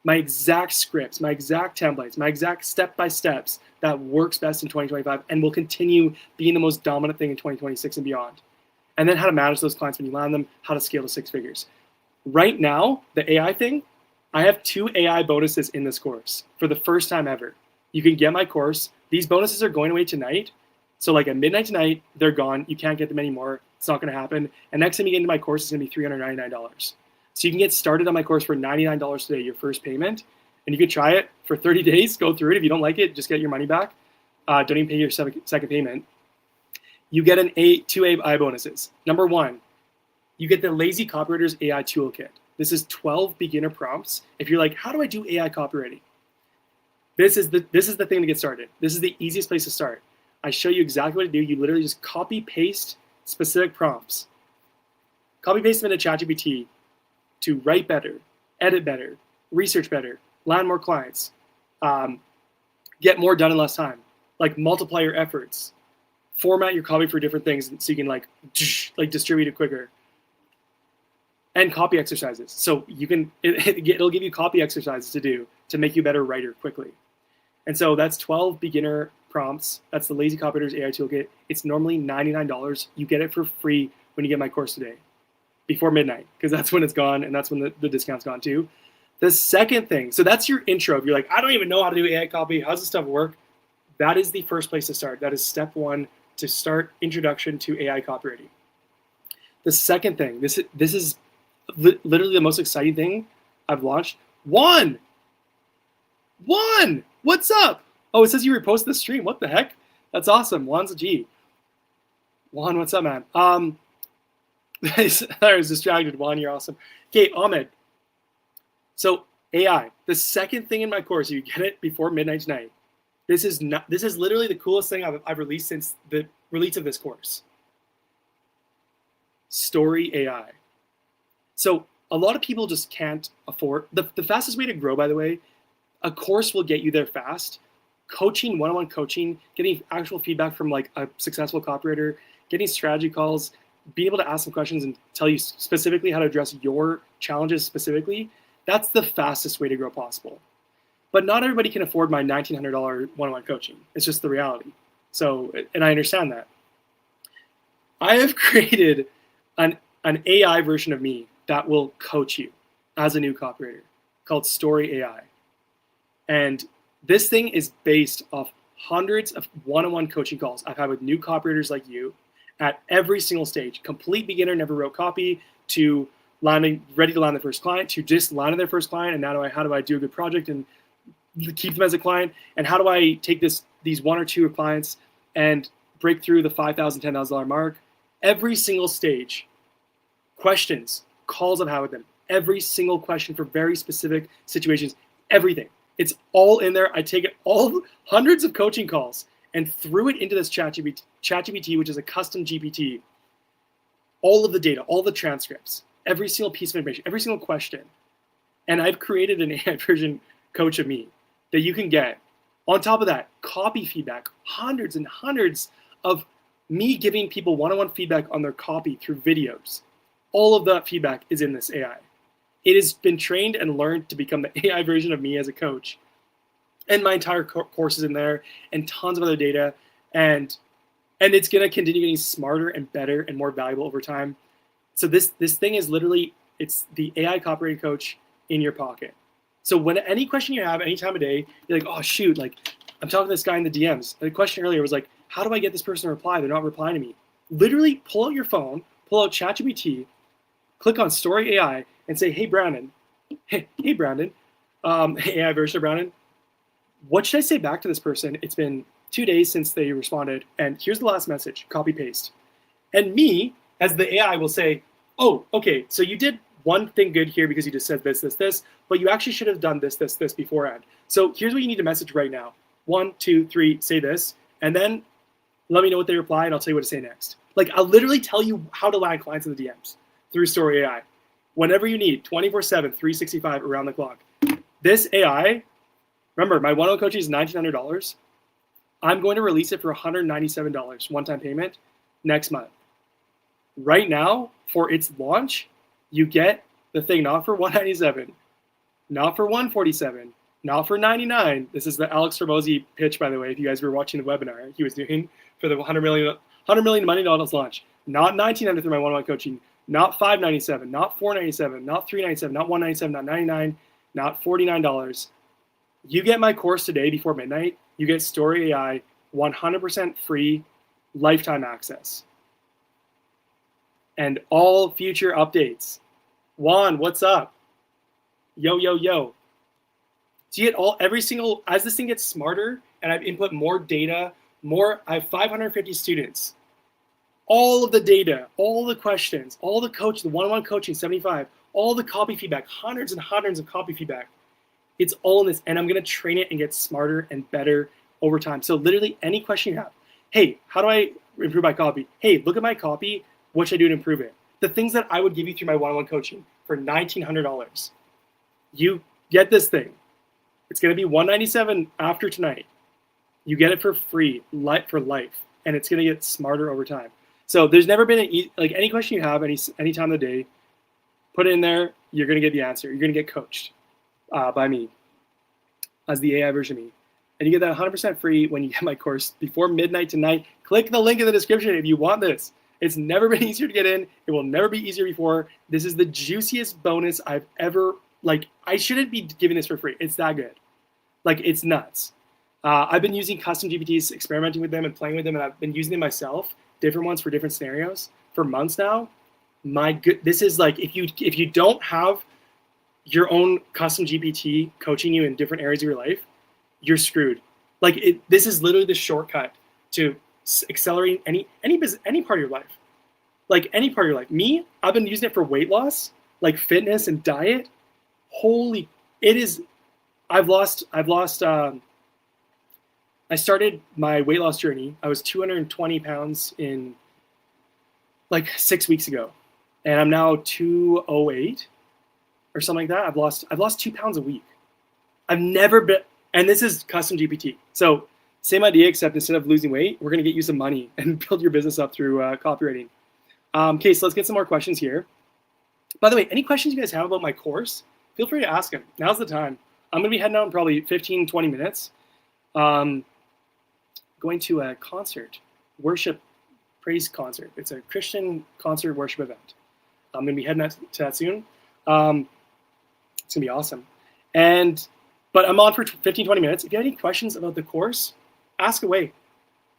A: My exact scripts, my exact templates, my exact step-by-steps that works best in 2025 and will continue being the most dominant thing in 2026 and beyond. And then how to manage those clients when you land them, how to scale to 6 figures. Right now, the AI thing, I have 2 AI bonuses in this course for the first time ever. You can get my course. These bonuses are going away tonight. So at midnight tonight, they're gone. You can't get them anymore. It's not going to happen. And next time you get into my course, it's going to be $399. So you can get started on my course for $99 today, your first payment. And you can try it for 30 days, go through it. If you don't like it, just get your money back. Don't even pay your second payment. You get 2 AI bonuses. Number 1, you get the Lazy Copywriter's AI Toolkit. This is 12 beginner prompts. If you're like, how do I do AI copywriting? This is the thing to get started. This is the easiest place to start. I show you exactly what to do. You literally just copy paste specific prompts. Copy paste them into ChatGPT to write better, edit better, research better, land more clients, get more done in less time, multiply your efforts, format your copy for different things so you can distribute it quicker. And copy exercises. So you can it'll give you copy exercises to do to make you a better writer quickly. And so that's 12 beginner prompts. That's the Lazy Copywriter's AI Toolkit. It's normally $99. You get it for free when you get my course today, before midnight, because that's when it's gone and that's when the discount's gone too. The second thing, so that's your intro. If you're like, I don't even know how to do AI copy, how's this stuff work? That is the first place to start. That is step 1 to start introduction to AI copywriting. The second thing, this is literally the most exciting thing I've launched. One, what's up? Oh, it says you reposted the stream. What the heck? That's awesome. Juan's a G. Juan, what's up, man? I was distracted. Juan, you're awesome. Okay, Ahmed. So AI, the second thing in my course, you get it before midnight tonight. This is literally the coolest thing I've released since the release of this course. Story AI. So a lot of people just can't afford the fastest way to grow, by the way. A course will get you there fast. Coaching, one-on-one coaching, getting actual feedback from like a successful copywriter, getting strategy calls, being able to ask some questions and tell you specifically how to address your challenges specifically, that's the fastest way to grow possible. But not everybody can afford my $1,900 one-on-one coaching. It's just the reality. So, and I understand that. I have created an AI version of me that will coach you as a new copywriter called Story AI. And this thing is based off hundreds of one-on-one coaching calls I've had with new copywriters like you at every single stage. Complete beginner, never wrote copy, to ready to land the first client, to just landing their first client, and now how do I do a good project and keep them as a client, and how do I take these one or two clients and break through the $5,000, $10,000 mark. Every single stage, questions, calls I've had with them, every single question for very specific situations, everything. It's all in there. I take it all hundreds of coaching calls and threw it into this ChatGPT, which is a custom GPT. All of the data, all the transcripts, every single piece of information, every single question. And I've created an AI version coach of me that you can get. On top of that, copy feedback, hundreds and hundreds of me giving people one-on-one feedback on their copy through videos. All of that feedback is in this AI. It has been trained and learned to become the AI version of me as a coach. And my entire course is in there and tons of other data. And it's going to continue getting smarter and better and more valuable over time. So this thing is literally, it's the AI copywriting coach in your pocket. So when any question you have, any time of day, you're like, oh shoot, like I'm talking to this guy in the DMs. The question earlier was like, how do I get this person to reply? They're not replying to me. Literally pull out your phone, pull out ChatGPT, click on Story AI and say, hey, Brandon, hey, Brandon, AI version of Brandon, what should I say back to this person? It's been 2 days since they responded, and here's the last message, copy paste. And me, as the AI, will say, oh, okay, so you did one thing good here because you just said this, but you actually should have done this beforehand. So here's what you need to message right now. 1, 2, 3, say this, and then let me know what they reply, and I'll tell you what to say next. Like, I'll literally tell you how to land clients in the DMs through Story AI. Whenever you need, 24/7, 365, around the clock. This AI, remember, my one-on-one coaching is $1,900. I'm going to release it for $197, one-time payment, next month. Right now, for its launch, you get the thing not for $197, not for $147, not for $99. This is the Alex Hormozi pitch, by the way, if you guys were watching the webinar he was doing for the $100 million money dollars launch. Not $1,900 through my one-on-one coaching, not $597, not $497, not $397, not $197, not $99, not $49. You get my course today before midnight. You get Story AI, 100% free, lifetime access. And all future updates. Juan, what's up? Yo, yo, yo. So you get every single, as this thing gets smarter and I've input more data, I have 550 students. All of the data, all the questions, all the the one-on-one coaching, 75, all the copy feedback, hundreds and hundreds of copy feedback. It's all in this, and I'm going to train it and get smarter and better over time. So literally any question you have, hey, how do I improve my copy? Hey, look at my copy. What should I do to improve it? The things that I would give you through my one-on-one coaching for $1,900. You get this thing. It's going to be $197 after tonight. You get it for free, for life, and it's going to get smarter over time. So there's never been any question you have any time of the day, put it in there. You're going to get the answer. You're going to get coached by me as the AI version of me. And you get that 100% free when you get my course before midnight tonight. Click the link in the description if you want this. It's never been easier to get in. It will never be easier before. This is the juiciest bonus I've ever, I shouldn't be giving this for free. It's that good. It's nuts. I've been using custom GPTs, experimenting with them and playing with them, and I've been using them myself, different ones for different scenarios for months now. This is if you don't have your own custom GPT coaching you in different areas of your life, you're screwed. Like this is literally the shortcut to accelerating any business, any part of your life. Like any part of your life. Me, I've been using it for weight loss, like fitness and diet. Holy, it is. I've lost. I started my weight loss journey. I was 220 pounds in like 6 weeks ago, and I'm now 208 or something like that. I've lost 2 pounds a week. I've never been, and this is custom GPT. So same idea, except instead of losing weight, we're gonna get you some money and build your business up through copywriting. Okay, so let's get some more questions here. By the way, any questions you guys have about my course, feel free to ask them. Now's the time. I'm gonna be heading out in probably 15, 20 minutes. Going to a concert, worship, praise concert. It's a Christian concert worship event. I'm gonna be heading out to that soon. It's gonna be awesome. But I'm on for 15, 20 minutes. If you have any questions about the course, ask away.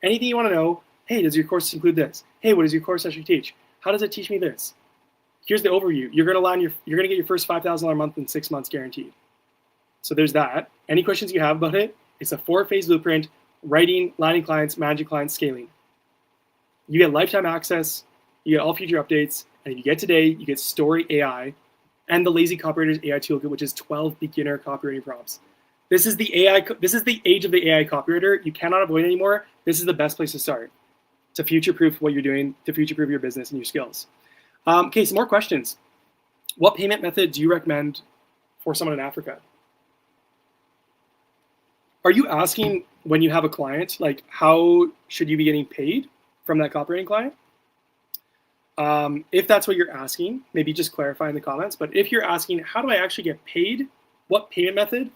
A: Anything you wanna know, hey, does your course include this? Hey, what does your course actually teach? How does it teach me this? Here's the overview. You're gonna get your first $5,000 a month in 6 months guaranteed. So there's that. Any questions you have about it? It's a 4-phase blueprint: writing, landing clients, managing clients, scaling. You get lifetime access, you get all future updates, and if you get today, you get Story AI and the Lazy Copywriter's AI Toolkit, which is 12 beginner copywriting prompts. This is the age of the AI copywriter. You cannot avoid it anymore. This is the best place to start to future-proof what you're doing, to future-proof your business and your skills. Okay, some more questions. What payment method do you recommend for someone in Africa? Are you asking when you have a client, like how should you be getting paid from that copywriting client? If that's what you're asking, maybe just clarify in the comments. But if you're asking, how do I actually get paid? What payment method?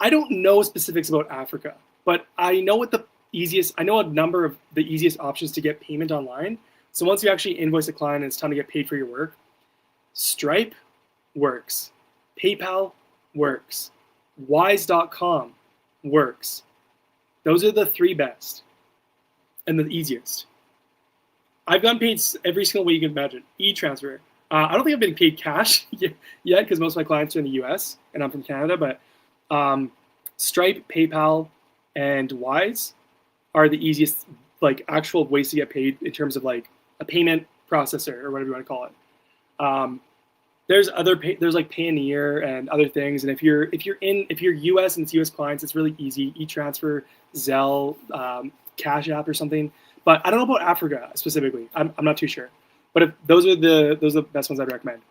A: I don't know specifics about Africa, but I know I know a number of the easiest options to get payment online. So once you actually invoice a client and it's time to get paid for your work, Stripe works. PayPal works. Wise.com works. Those are the 3 best and the easiest. I've gotten paid every single way you can imagine. E-transfer. I don't think I've been paid cash yet because most of my clients are in the US and I'm from Canada, but Stripe, PayPal, and Wise are the easiest like actual ways to get paid in terms of like a payment processor or whatever you want to call it. There's like Payoneer and other things, and if you're US and it's US clients, it's really easy. E-transfer, Zelle, Cash App or something. But I don't know about Africa specifically. I'm not too sure. But if those are the best ones I'd recommend.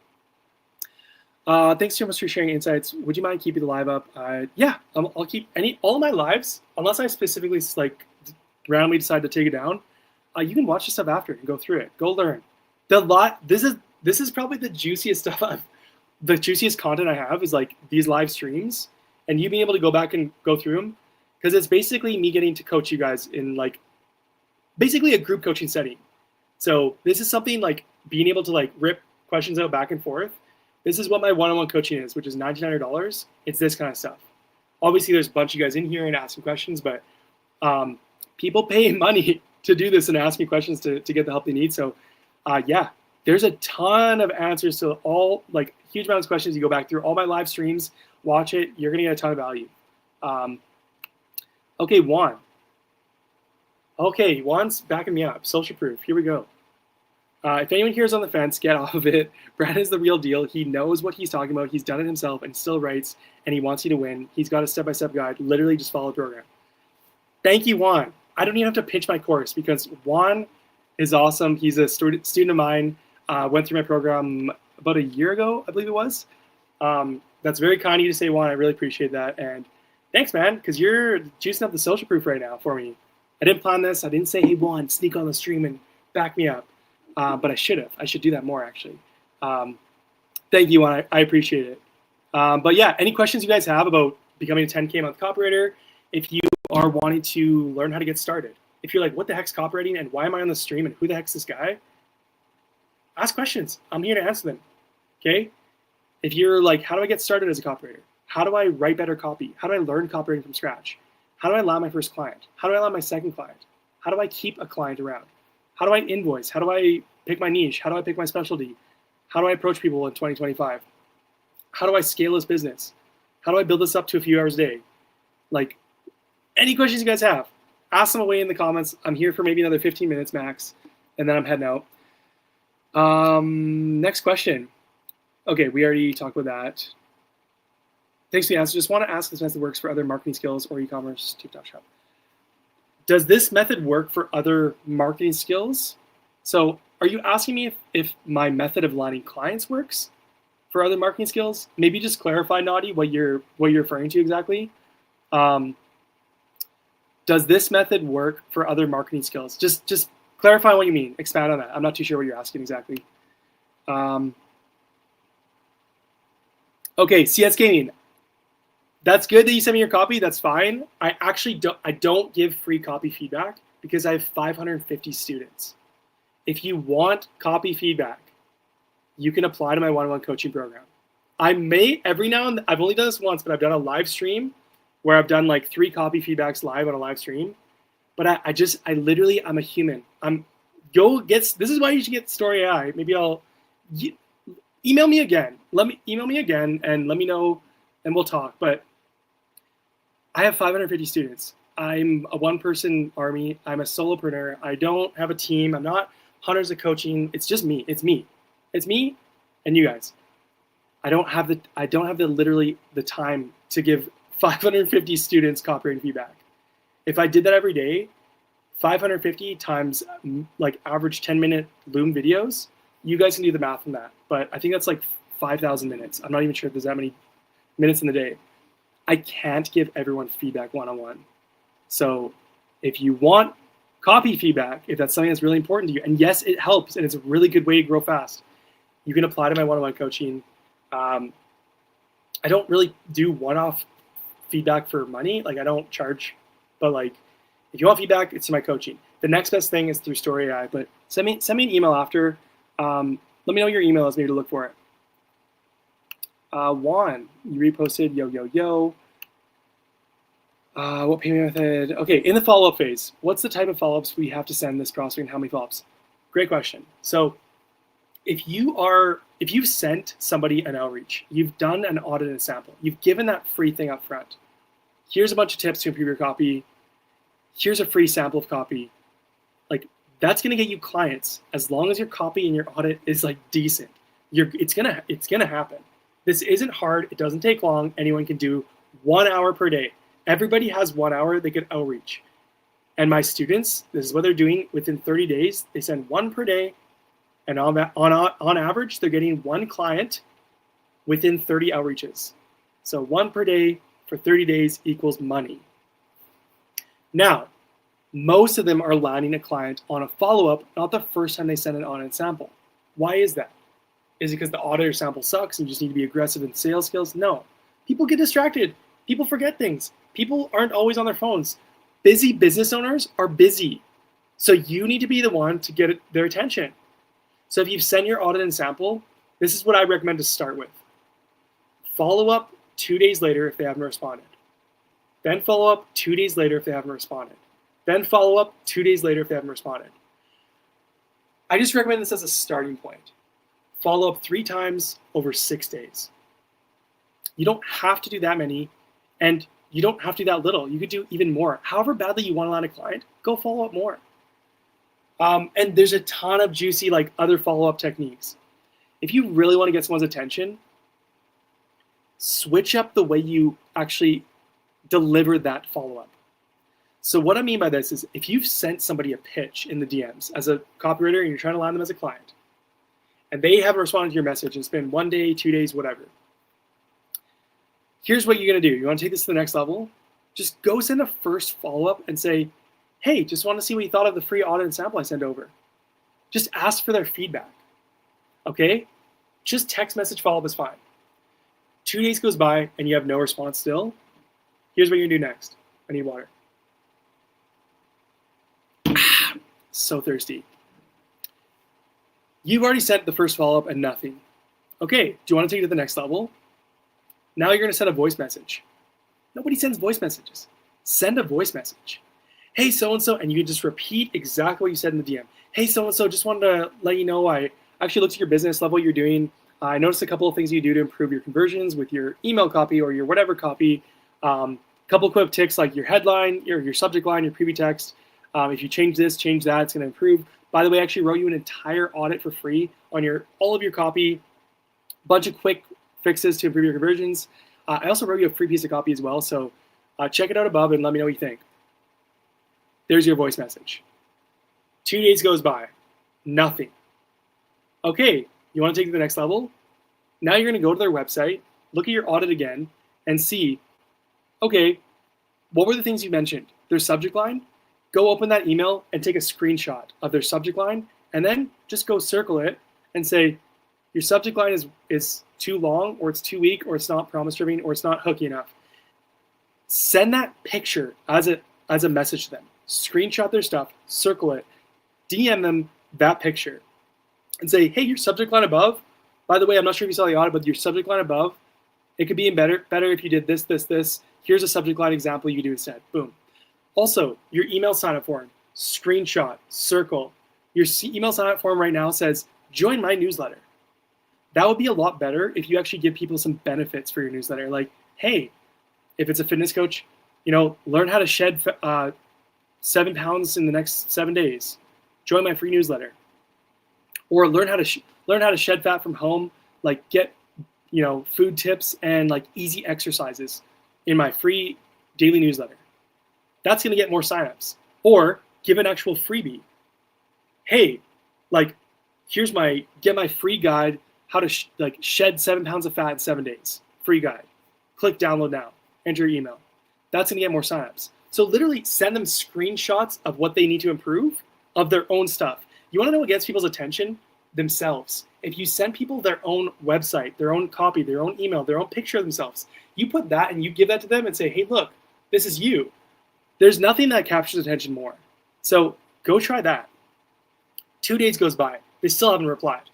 A: Thanks so much for sharing insights. Would you mind keeping the live up? Yeah, I'll keep all of my lives unless I specifically like randomly decide to take it down. You can watch the stuff after and go through it. Go learn. This is probably the juiciest stuff. The juiciest content I have is like these live streams, and you being able to go back and go through them, because it's basically me getting to coach you guys in like basically a group coaching setting. So this is something like being able to like rip questions out back and forth. This is what my one-on-one coaching is, which is $1,900. It's this kind of stuff. Obviously, there's a bunch of you guys in here and asking questions, but people pay money to do this and ask me questions to get the help they need. So yeah, there's a ton of answers to all, like huge amounts of questions. You go back through all my live streams, watch it. You're going to get a ton of value. Okay, Juan. Okay, Juan's backing me up. Social proof. Here we go. If anyone here is on the fence, get off of it. Brad is the real deal. He knows what he's talking about. He's done it himself and still writes, and he wants you to win. He's got a step-by-step guide. Literally just follow the program. Thank you, Juan. I don't even have to pitch my course because Juan is awesome. He's a student of mine. Went through my program about a year ago, I believe it was. That's very kind of you to say, Juan. I really appreciate that. And thanks, man, because you're juicing up the social proof right now for me. I didn't plan this. I didn't say, hey, Juan, sneak on the stream and back me up. But I should have. I should do that more, actually. Thank you, Juan. I appreciate it. But yeah, any questions you guys have about becoming a 10K month copywriter, if you are wanting to learn how to get started, if you're like, what the heck's copywriting and why am I on the stream and who the heck's this guy? Ask questions. I'm here to answer them. Okay? If you're like, how do I get started as a copywriter? How do I write better copy? How do I learn copywriting from scratch? How do I land my first client? How do I land my second client? How do I keep a client around? How do I invoice? How do I pick my niche? How do I pick my specialty? How do I approach people in 2025? How do I scale this business? How do I build this up to a few hours a day? Like, Any questions you guys have, ask them away in the comments. I'm here for maybe another 15 minutes max, and then I'm heading out. Next question. Okay, we already talked about that. Thanks for the answer. Just want to ask if this method works for other marketing skills or e-commerce TikTok shop. Does this method work for other marketing skills? So are you asking me if my method of landing clients works for other marketing skills? Maybe just clarify, Naughty, what you're referring to exactly. Does this method work for other marketing skills? Just clarify what you mean. Expand on that. I'm not too sure what you're asking exactly. Okay, CS Gaming. That's good that you send me your copy. That's fine. I actually don't give free copy feedback because I have 550 students. If you want copy feedback, you can apply to my one-on-one coaching program. I may every now and then, I've only done this once, but I've done a live stream where I've done like 3 copy feedbacks live on a live stream. But I literally, I'm a human. This is why you should get Story AI. Maybe email me again. Email me again and let me know, and we'll talk. But I have 550 students. I'm a one-person army. I'm a solopreneur. I don't have a team. I'm not hundreds of coaching. It's just me. It's me. It's me and you guys. I don't have literally the time to give 550 students copywriting feedback. If I did that every day, 550 times like average 10-minute Loom videos, you guys can do the math on that. But I think that's like 5,000 minutes. I'm not even sure if there's that many minutes in the day. I can't give everyone feedback one-on-one. So if you want copy feedback, if that's something that's really important to you, and yes, it helps, and it's a really good way to grow fast, you can apply to my one-on-one coaching. I don't really do one-off feedback for money. Like I don't charge, but like if you want feedback, it's to my coaching. The next best thing is through Story AI, but send me an email after. Let me know your email is, maybe to look for it. Juan, you reposted, yo. What payment method? Okay, in the follow-up phase, what's the type of follow-ups we have to send this prospect and how many follow-ups? Great question. So if you've sent somebody an outreach, you've done an audit and sample, you've given that free thing up front. Here's a bunch of tips to improve your copy. Here's a free sample of copy. Like that's gonna get you clients as long as your copy and your audit is like decent. It's gonna happen. This isn't hard. It doesn't take long. Anyone can do 1 hour per day. Everybody has 1 hour they could outreach. And my students, this is what they're doing within 30 days. They send 1 per day. And on average, they're getting 1 client within 30 outreaches. So 1 per day for 30 days equals money. Now, most of them are landing a client on a follow-up, not the first time they send an audit sample. Why is that? Is it because the audit or sample sucks and you just need to be aggressive in sales skills? No. People get distracted. People forget things. People aren't always on their phones. Busy business owners are busy. So you need to be the one to get their attention. So if you send your audit and sample, this is what I recommend to start with. Follow up 2 days later if they haven't responded. Then follow up 2 days later if they haven't responded. Then follow up 2 days later if they haven't responded. I just recommend this as a starting point. Follow up 3 times over 6 days. You don't have to do that many, and you don't have to do that little. You could do even more. However badly you want to land a client, go follow up more. And there's a ton of juicy like other follow-up techniques. If you really want to get someone's attention, switch up the way you actually deliver that follow-up. So what I mean by this is if you've sent somebody a pitch in the DMs as a copywriter and you're trying to land them as a client, and they haven't responded to your message, it's been 1 day, 2 days, whatever. Here's what you're gonna do. You wanna take this to the next level? Just go send a first follow-up and say, hey, just want to see what you thought of the free audit and sample I sent over. Just ask for their feedback, okay? Just text message follow-up is fine. 2 days goes by and you have no response still. Here's what you're gonna do next. I need water. So thirsty. You've already sent the first follow-up and nothing. Okay, do you want to take it to the next level? Now you're gonna send a voice message. Nobody sends voice messages. Send a voice message. Hey, so-and-so, and you can just repeat exactly what you said in the DM. Hey, so-and-so, just wanted to let you know I actually looked at your business, love what you're doing. I noticed a couple of things you do to improve your conversions with your email copy or your whatever copy. Couple quick tips like your headline, your subject line, your preview text. If you change this, change that, it's going to improve. By the way, I actually wrote you an entire audit for free on all of your copy, bunch of quick fixes to improve your conversions. I also wrote you a free piece of copy as well, so check it out above and let me know what you think. There's your voice message. 2 days goes by, nothing. Okay, you want to take it to the next level? Now you're going to go to their website, look at your audit again, and see, okay, what were the things you mentioned? Their subject line? Go open that email and take a screenshot of their subject line, and then just go circle it and say, your subject line is too long, or it's too weak, or it's not promise-driven, or it's not hooky enough. Send that picture as a message to them. Screenshot their stuff, circle it, DM them that picture, and say, hey, your subject line above, by the way, I'm not sure if you saw the audit, but your subject line above, it could be better if you did this, this, this. Here's a subject line example you do instead. Boom. Also, your email sign-up form, screenshot, circle. Your email sign-up form right now says, join my newsletter. That would be a lot better if you actually give people some benefits for your newsletter. Like, hey, if it's a fitness coach, learn how to shed 7 pounds in the next 7 days. Join my free newsletter. Or learn how to shed fat from home. Like, get food tips and like easy exercises in my free daily newsletter. That's going to get more signups. Or give an actual freebie. Hey, like, get my free guide how to shed 7 pounds of fat in 7 days. Free guide. Click download now. Enter your email. That's going to get more signups. So literally send them screenshots of what they need to improve of their own stuff. You want to know what gets people's attention? Themselves. If you send people their own website, their own copy, their own email, their own picture of themselves, you put that and you give that to them and say, hey, look, this is you. There's nothing that captures attention more. So go try that. 2 days goes by. They still haven't replied.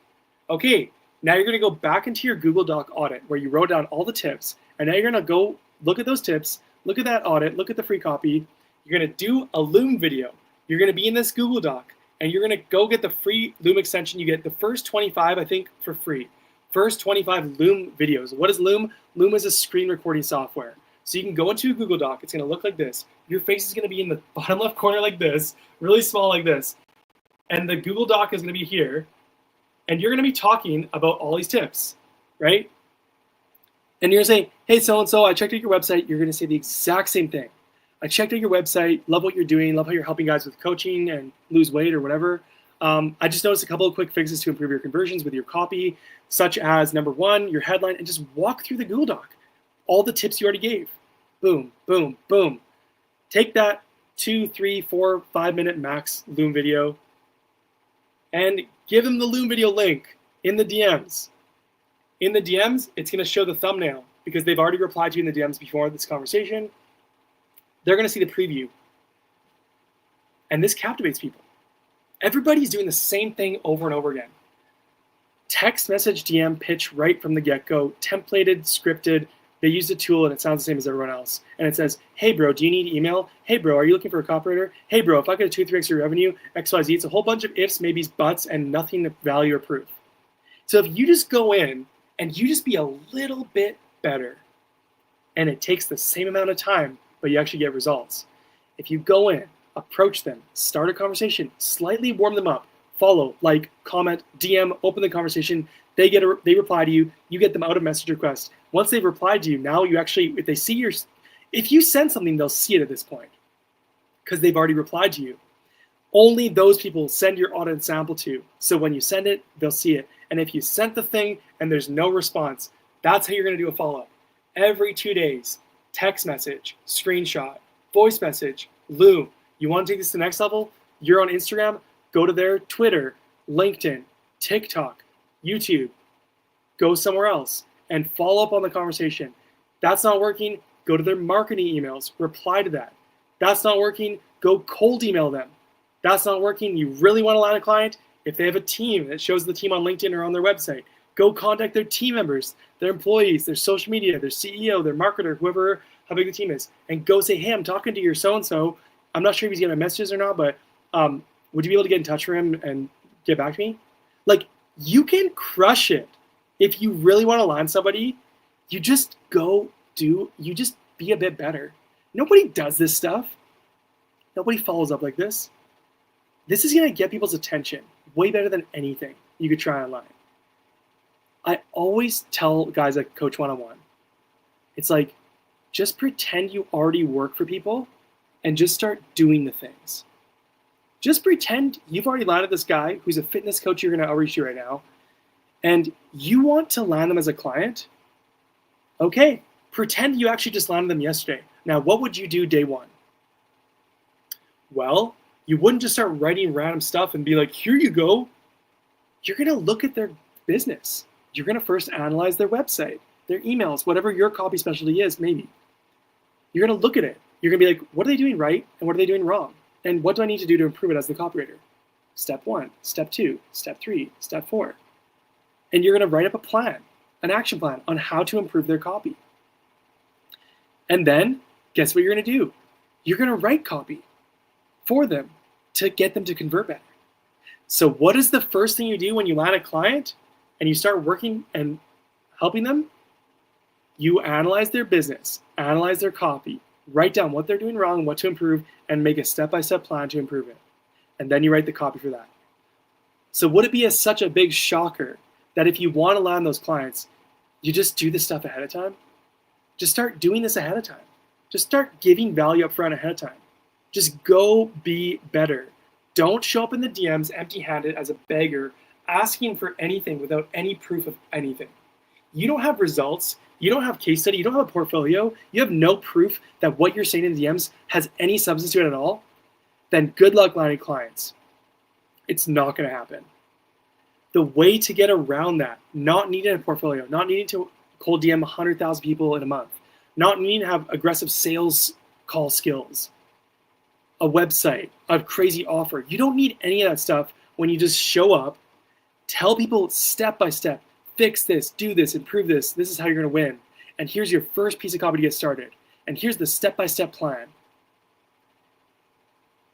A: Okay, now you're going to go back into your Google Doc audit where you wrote down all the tips. And now you're going to go look at those tips, look at that audit, look at the free copy. You're going to do a Loom video. You're going to be in this Google Doc and you're going to go get the free Loom extension. You get the first 25, I think, for free. First 25 Loom videos. What is Loom? Loom is a screen recording software. So you can go into a Google Doc. It's going to look like this. Your face is going to be in the bottom left corner like this, really small like this. And the Google Doc is going to be here. And you're going to be talking about all these tips, right? And you're going to say, hey, so-and-so, I checked out your website. You're going to say the exact same thing. I checked out your website, love what you're doing, love how you're helping guys with coaching and lose weight or whatever. I just noticed a couple of quick fixes to improve your conversions with your copy, such as number one, your headline, and just walk through the Google Doc. All the tips you already gave. Boom, boom, boom. Take that 2, 3, 4, 5 minute max Loom video and give them the Loom video link in the DMs. In the DMs, it's going to show the thumbnail because they've already replied to you in the DMs before this conversation. They're going to see the preview. And this captivates people. Everybody's doing the same thing over and over again. Text message DM pitch right from the get-go, templated, scripted. They use a tool and it sounds the same as everyone else. And it says, hey bro, do you need email? Hey bro, are you looking for a copywriter? Hey bro, if I get a 2 or 3x your revenue, XYZ, it's a whole bunch of ifs, maybes, buts, and nothing to value or proof. So if you just go in and you just be a little bit better, and it takes the same amount of time, but you actually get results. If you go in, approach them, start a conversation, slightly warm them up, follow, like, comment, DM, open the conversation, they reply to you, you get them out of message request. Once they've replied to you, now you actually, if you send something, they'll see it at this point because they've already replied to you. Only those people send your audit and sample to. So when you send it, they'll see it. And if you sent the thing and there's no response, that's how you're going to do a follow-up. Every 2 days, text message, screenshot, voice message, Loom. You want to take this to the next level? You're on Instagram, go to their Twitter, LinkedIn, TikTok, YouTube. Go somewhere else and follow up on the conversation. That's not working, go to their marketing emails, reply to that. That's not working, go cold email them. That's not working, you really want to land a client? If they have a team that shows the team on LinkedIn or on their website, go contact their team members, their employees, their social media, their CEO, their marketer, whoever, how big the team is, and go say, hey, I'm talking to your so-and-so. I'm not sure if he's getting my messages or not, but would you be able to get in touch with him and get back to me? Like, you can crush it. If you really want to land somebody, you just be a bit better. Nobody does this stuff. Nobody follows up like this. This is going to get people's attention way better than anything you could try online. I always tell guys that coach one-on-one, it's like, just pretend you already work for people and just start doing the things. Just pretend you've already landed this guy who's a fitness coach you're going to outreach to right now, and you want to land them as a client. Okay, pretend you actually just landed them yesterday. Now, what would you do day one? Well, you wouldn't just start writing random stuff and be like, here you go. You're going to look at their business. You're going to first analyze their website, their emails, whatever your copy specialty is, maybe. You're going to look at it. You're going to be like, what are they doing right and what are they doing wrong? And what do I need to do to improve it as the copywriter? Step 1, step 2, step 3, step 4. And you're going to write up a plan, an action plan on how to improve their copy. And then guess what you're going to do? You're going to write copy for them to get them to convert better. So what is the first thing you do when you land a client and you start working and helping them? You analyze their business, analyze their copy, write down what they're doing wrong, what to improve, and make a step-by-step plan to improve it. And then you write the copy for that. So would it be such a big shocker that if you want to land those clients, you just do this stuff ahead of time? Just start doing this ahead of time. Just start giving value up front ahead of time. Just go be better. Don't show up in the DMs empty-handed as a beggar, asking for anything without any proof of anything. You don't have results. You don't have case study. You don't have a portfolio. You have no proof that what you're saying in the DMs has any substance to it at all. Then good luck landing clients. It's not going to happen. The way to get around that, not needing a portfolio, not needing to cold DM 100,000 people in a month, not needing to have aggressive sales call skills, a website, a crazy offer. You don't need any of that stuff when you just show up, tell people step by step, fix this, do this, improve this. This is how you're going to win. And here's your first piece of copy to get started. And here's the step-by-step plan.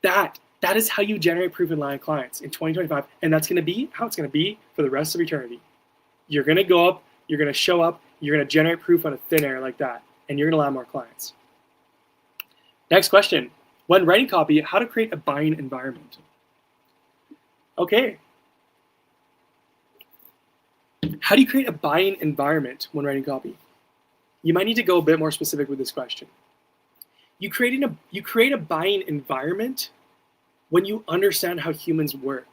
A: That is how you generate proof and land clients in 2025. And that's going to be how it's going to be for the rest of eternity. You're going to go up, you're going to show up, you're going to generate proof out of thin air like that. And you're going to land more clients. Next question. When writing copy, how to create a buying environment. Okay. How do you create a buying environment when writing copy? You might need to go a bit more specific with this question. You create a buying environment when you understand how humans work.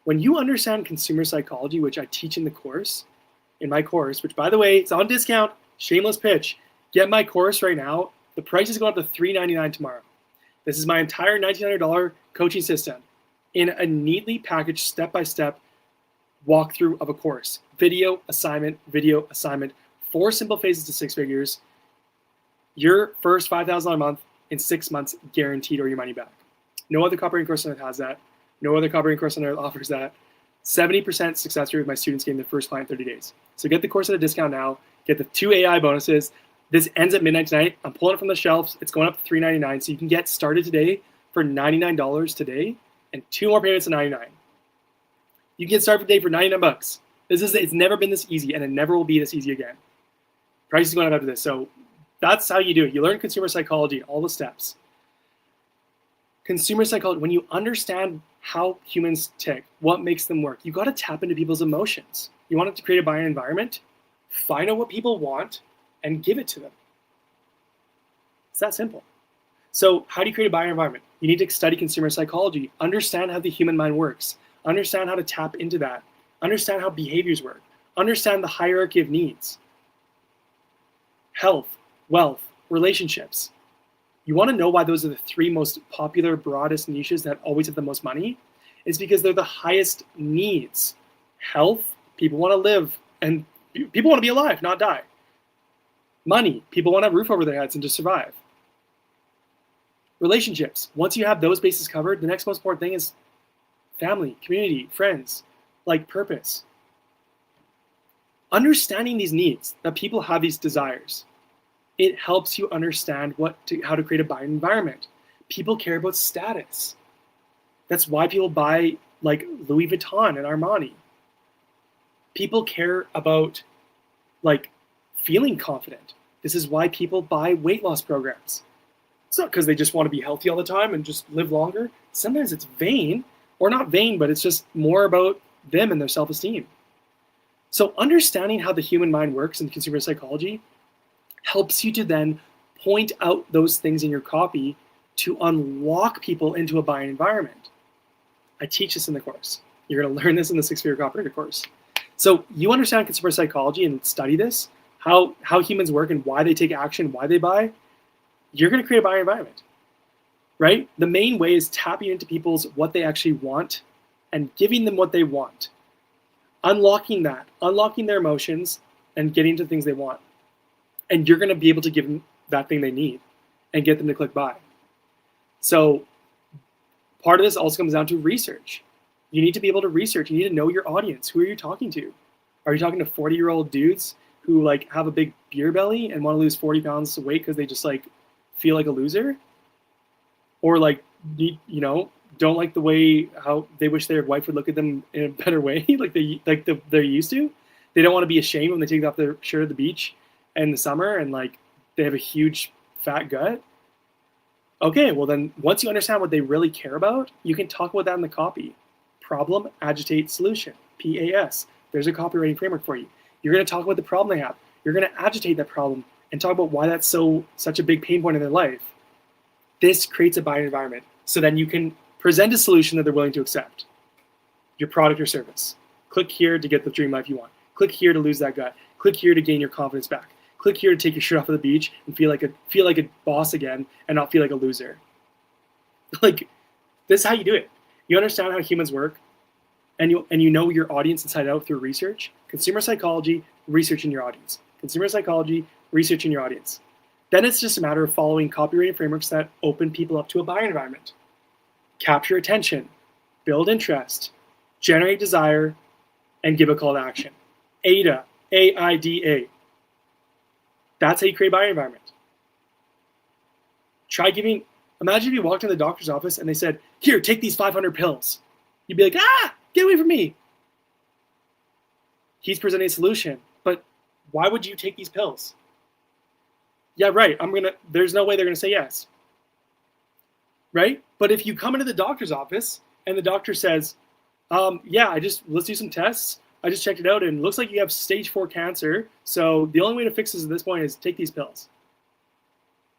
A: When you understand consumer psychology, which I teach in the course, in my course, which by the way, it's on discount, shameless pitch. Get my course right now. The price is going up to $399 tomorrow. This is my entire $1,900 coaching system in a neatly packaged step-by-step walkthrough of a course. Video assignment, 4 simple phases to 6 figures. Your first $5,000 a month in 6 months guaranteed, or your money back. No other copywriting course on earth has that. No other copywriting course on earth offers that. 70% success rate with my students getting their first client in 30 days. So get the course at a discount now. Get the 2 AI bonuses. This ends at midnight tonight. I'm pulling it from the shelves. It's going up to $399. So you can get started today for $99 today and 2 more payments of $99. You can get started today for $99. It's never been this easy, and it never will be this easy again. Price is going up after this. So that's how you do it. You learn consumer psychology, all the steps. Consumer psychology, when you understand how humans tick, what makes them work, you got to tap into people's emotions. You want to create a buying environment, find out what people want, and give it to them. It's that simple. So how do you create a buying environment? You need to study consumer psychology, understand how the human mind works, understand how to tap into that, understand how behaviors work, understand the hierarchy of needs, health, wealth, relationships. You want to know why those are the 3 most popular, broadest niches that always have the most money? It's because they're the highest needs. Health, people want to live, and people want to be alive, not die. Money, people want to have a roof over their heads and just survive. Relationships, once you have those bases covered, the next most important thing is family, community, friends, like purpose. Understanding these needs, that people have these desires, it helps you understand how to create a buying environment. People care about status. That's why people buy like Louis Vuitton and Armani. People care about like feeling confident. This is why people buy weight loss programs. It's not because they just want to be healthy all the time and just live longer. Sometimes it's vain, or not vain, but it's just more about them and their self-esteem. So understanding how the human mind works in consumer psychology helps you to then point out those things in your copy to unlock people into a buying environment. I teach this in the course. You're going to learn this in the 6-Figure Copywriter course. So you understand consumer psychology and study this, how humans work and why they take action, why they buy. You're going to create a buying environment, right? The main way is tapping into people's what they actually want and giving them what they want. Unlocking their emotions and getting to the things they want. And you're going to be able to give them that thing they need and get them to click buy. So part of this also comes down to research. You need to be able to research. You need to know your audience. Who are you talking to? Are you talking to 40-year-old dudes who like have a big beer belly and want to lose 40 pounds of weight because they just like feel like a loser? Or like, you know, don't like the way how they wish their wife would look at them in a better way, they're used to. They don't want to be ashamed when they take off their shirt at the beach in the summer and like they have a huge fat gut. Okay, well then once you understand what they really care about, you can talk about that in the copy. Problem, agitate, solution. PAS. There's a copywriting framework for you. You're going to talk about the problem they have. You're going to agitate that problem and talk about why that's such a big pain point in their life. This creates a buying environment. So then you can present a solution that they're willing to accept. Your product or service. Click here to get the dream life you want. Click here to lose that gut. Click here to gain your confidence back. Click here to take your shirt off at the beach and feel like a boss again and not feel like a loser. Like, this is how you do it. You understand how humans work, and you know your audience inside out through research. Consumer psychology, researching your audience. Consumer psychology, researching your audience. Then it's just a matter of following copywriting frameworks that open people up to a buying environment. Capture attention, build interest, generate desire, and give a call to action. AIDA, AIDA. That's how you create a buying environment. Imagine if you walked into the doctor's office and they said, here, take these 500 pills. You'd be like, get away from me. He's presenting a solution, but why would you take these pills? Yeah, right, there's no way they're gonna say yes. Right? But if you come into the doctor's office and the doctor says, let's do some tests. I just checked it out and it looks like you have stage 4 cancer. So the only way to fix this at this point is take these pills.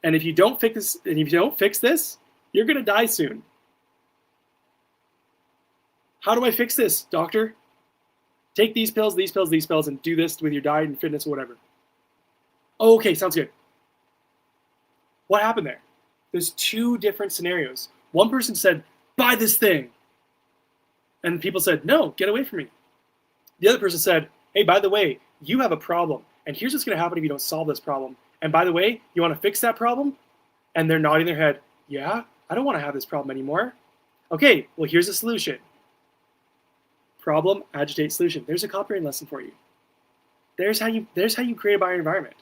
A: And if you don't fix this, you're gonna die soon. How do I fix this, doctor? Take these pills, and do this with your diet and fitness or whatever. Oh, okay, sounds good. What happened there? There's 2 different scenarios. One person said, buy this thing. And people said, no, get away from me. The other person said, hey, by the way, you have a problem. And here's what's going to happen if you don't solve this problem. And by the way, you want to fix that problem? And they're nodding their head, yeah, I don't want to have this problem anymore. Okay, well, here's a solution. Problem, agitate, solution. There's a copywriting lesson for you. There's how you create a buyer environment.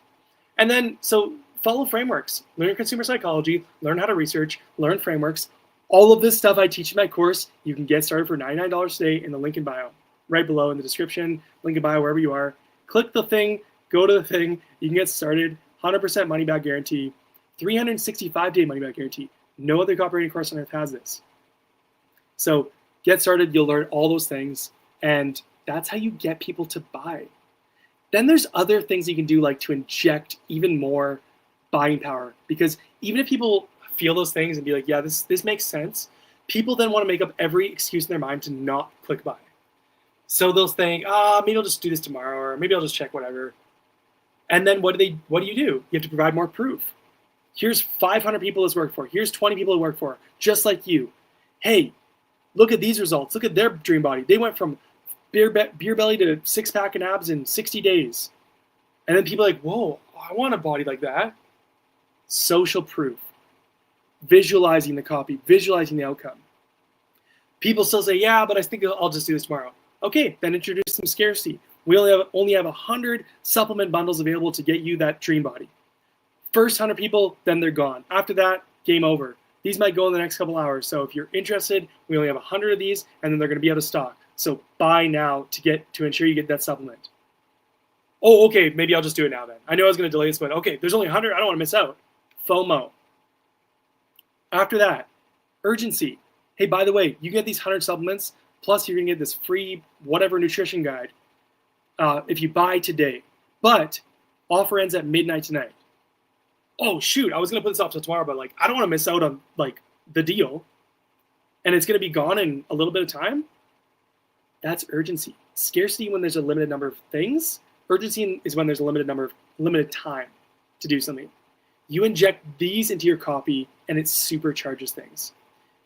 A: And then, so follow frameworks. Learn consumer psychology, learn how to research, learn frameworks. All of this stuff I teach in my course, you can get started for $99 today in the link in bio. Right below in the description, link in bio, wherever you are. Click the thing, go to the thing, you can get started. 100% money back guarantee, 365-day money back guarantee. No other copywriting course on earth has this. So get started, you'll learn all those things, and that's how you get people to buy. Then there's other things you can do, like to inject even more buying power, because even if people feel those things and be like, yeah, this makes sense, people then want to make up every excuse in their mind to not click buy. So they'll think, maybe I'll just do this tomorrow, or maybe I'll just check whatever. And then what do you do? You have to provide more proof. Here's 500 people this worked for. Here's 20 people who worked for, just like you. Hey, look at these results. Look at their dream body. They went from beer belly to 6-pack and abs in 60 days. And then people are like, whoa, I want a body like that. Social proof. Visualizing the copy, visualizing the outcome. People still say, yeah, but I think I'll just do this tomorrow. Okay, then introduce some scarcity. We only have 100 supplement bundles available to get you that dream body. First 100 people, then they're gone. After that, game over. These might go in the next couple hours. So if you're interested, we only have 100 of these, and then they're going to be out of stock. So buy now to ensure you get that supplement. Oh, okay, maybe I'll just do it now then. I know I was going to delay this, but okay, there's only 100. I don't want to miss out. FOMO. After that, urgency. Hey, by the way, you get these 100 supplements, plus you're going to get this free whatever nutrition guide if you buy today. But offer ends at midnight tonight. Oh, shoot, I was going to put this off till tomorrow, but like I don't want to miss out on like the deal. And it's going to be gone in a little bit of time. That's urgency. Scarcity when there's a limited number of things. Urgency is when there's a limited time to do something. You inject these into your copy and it supercharges things.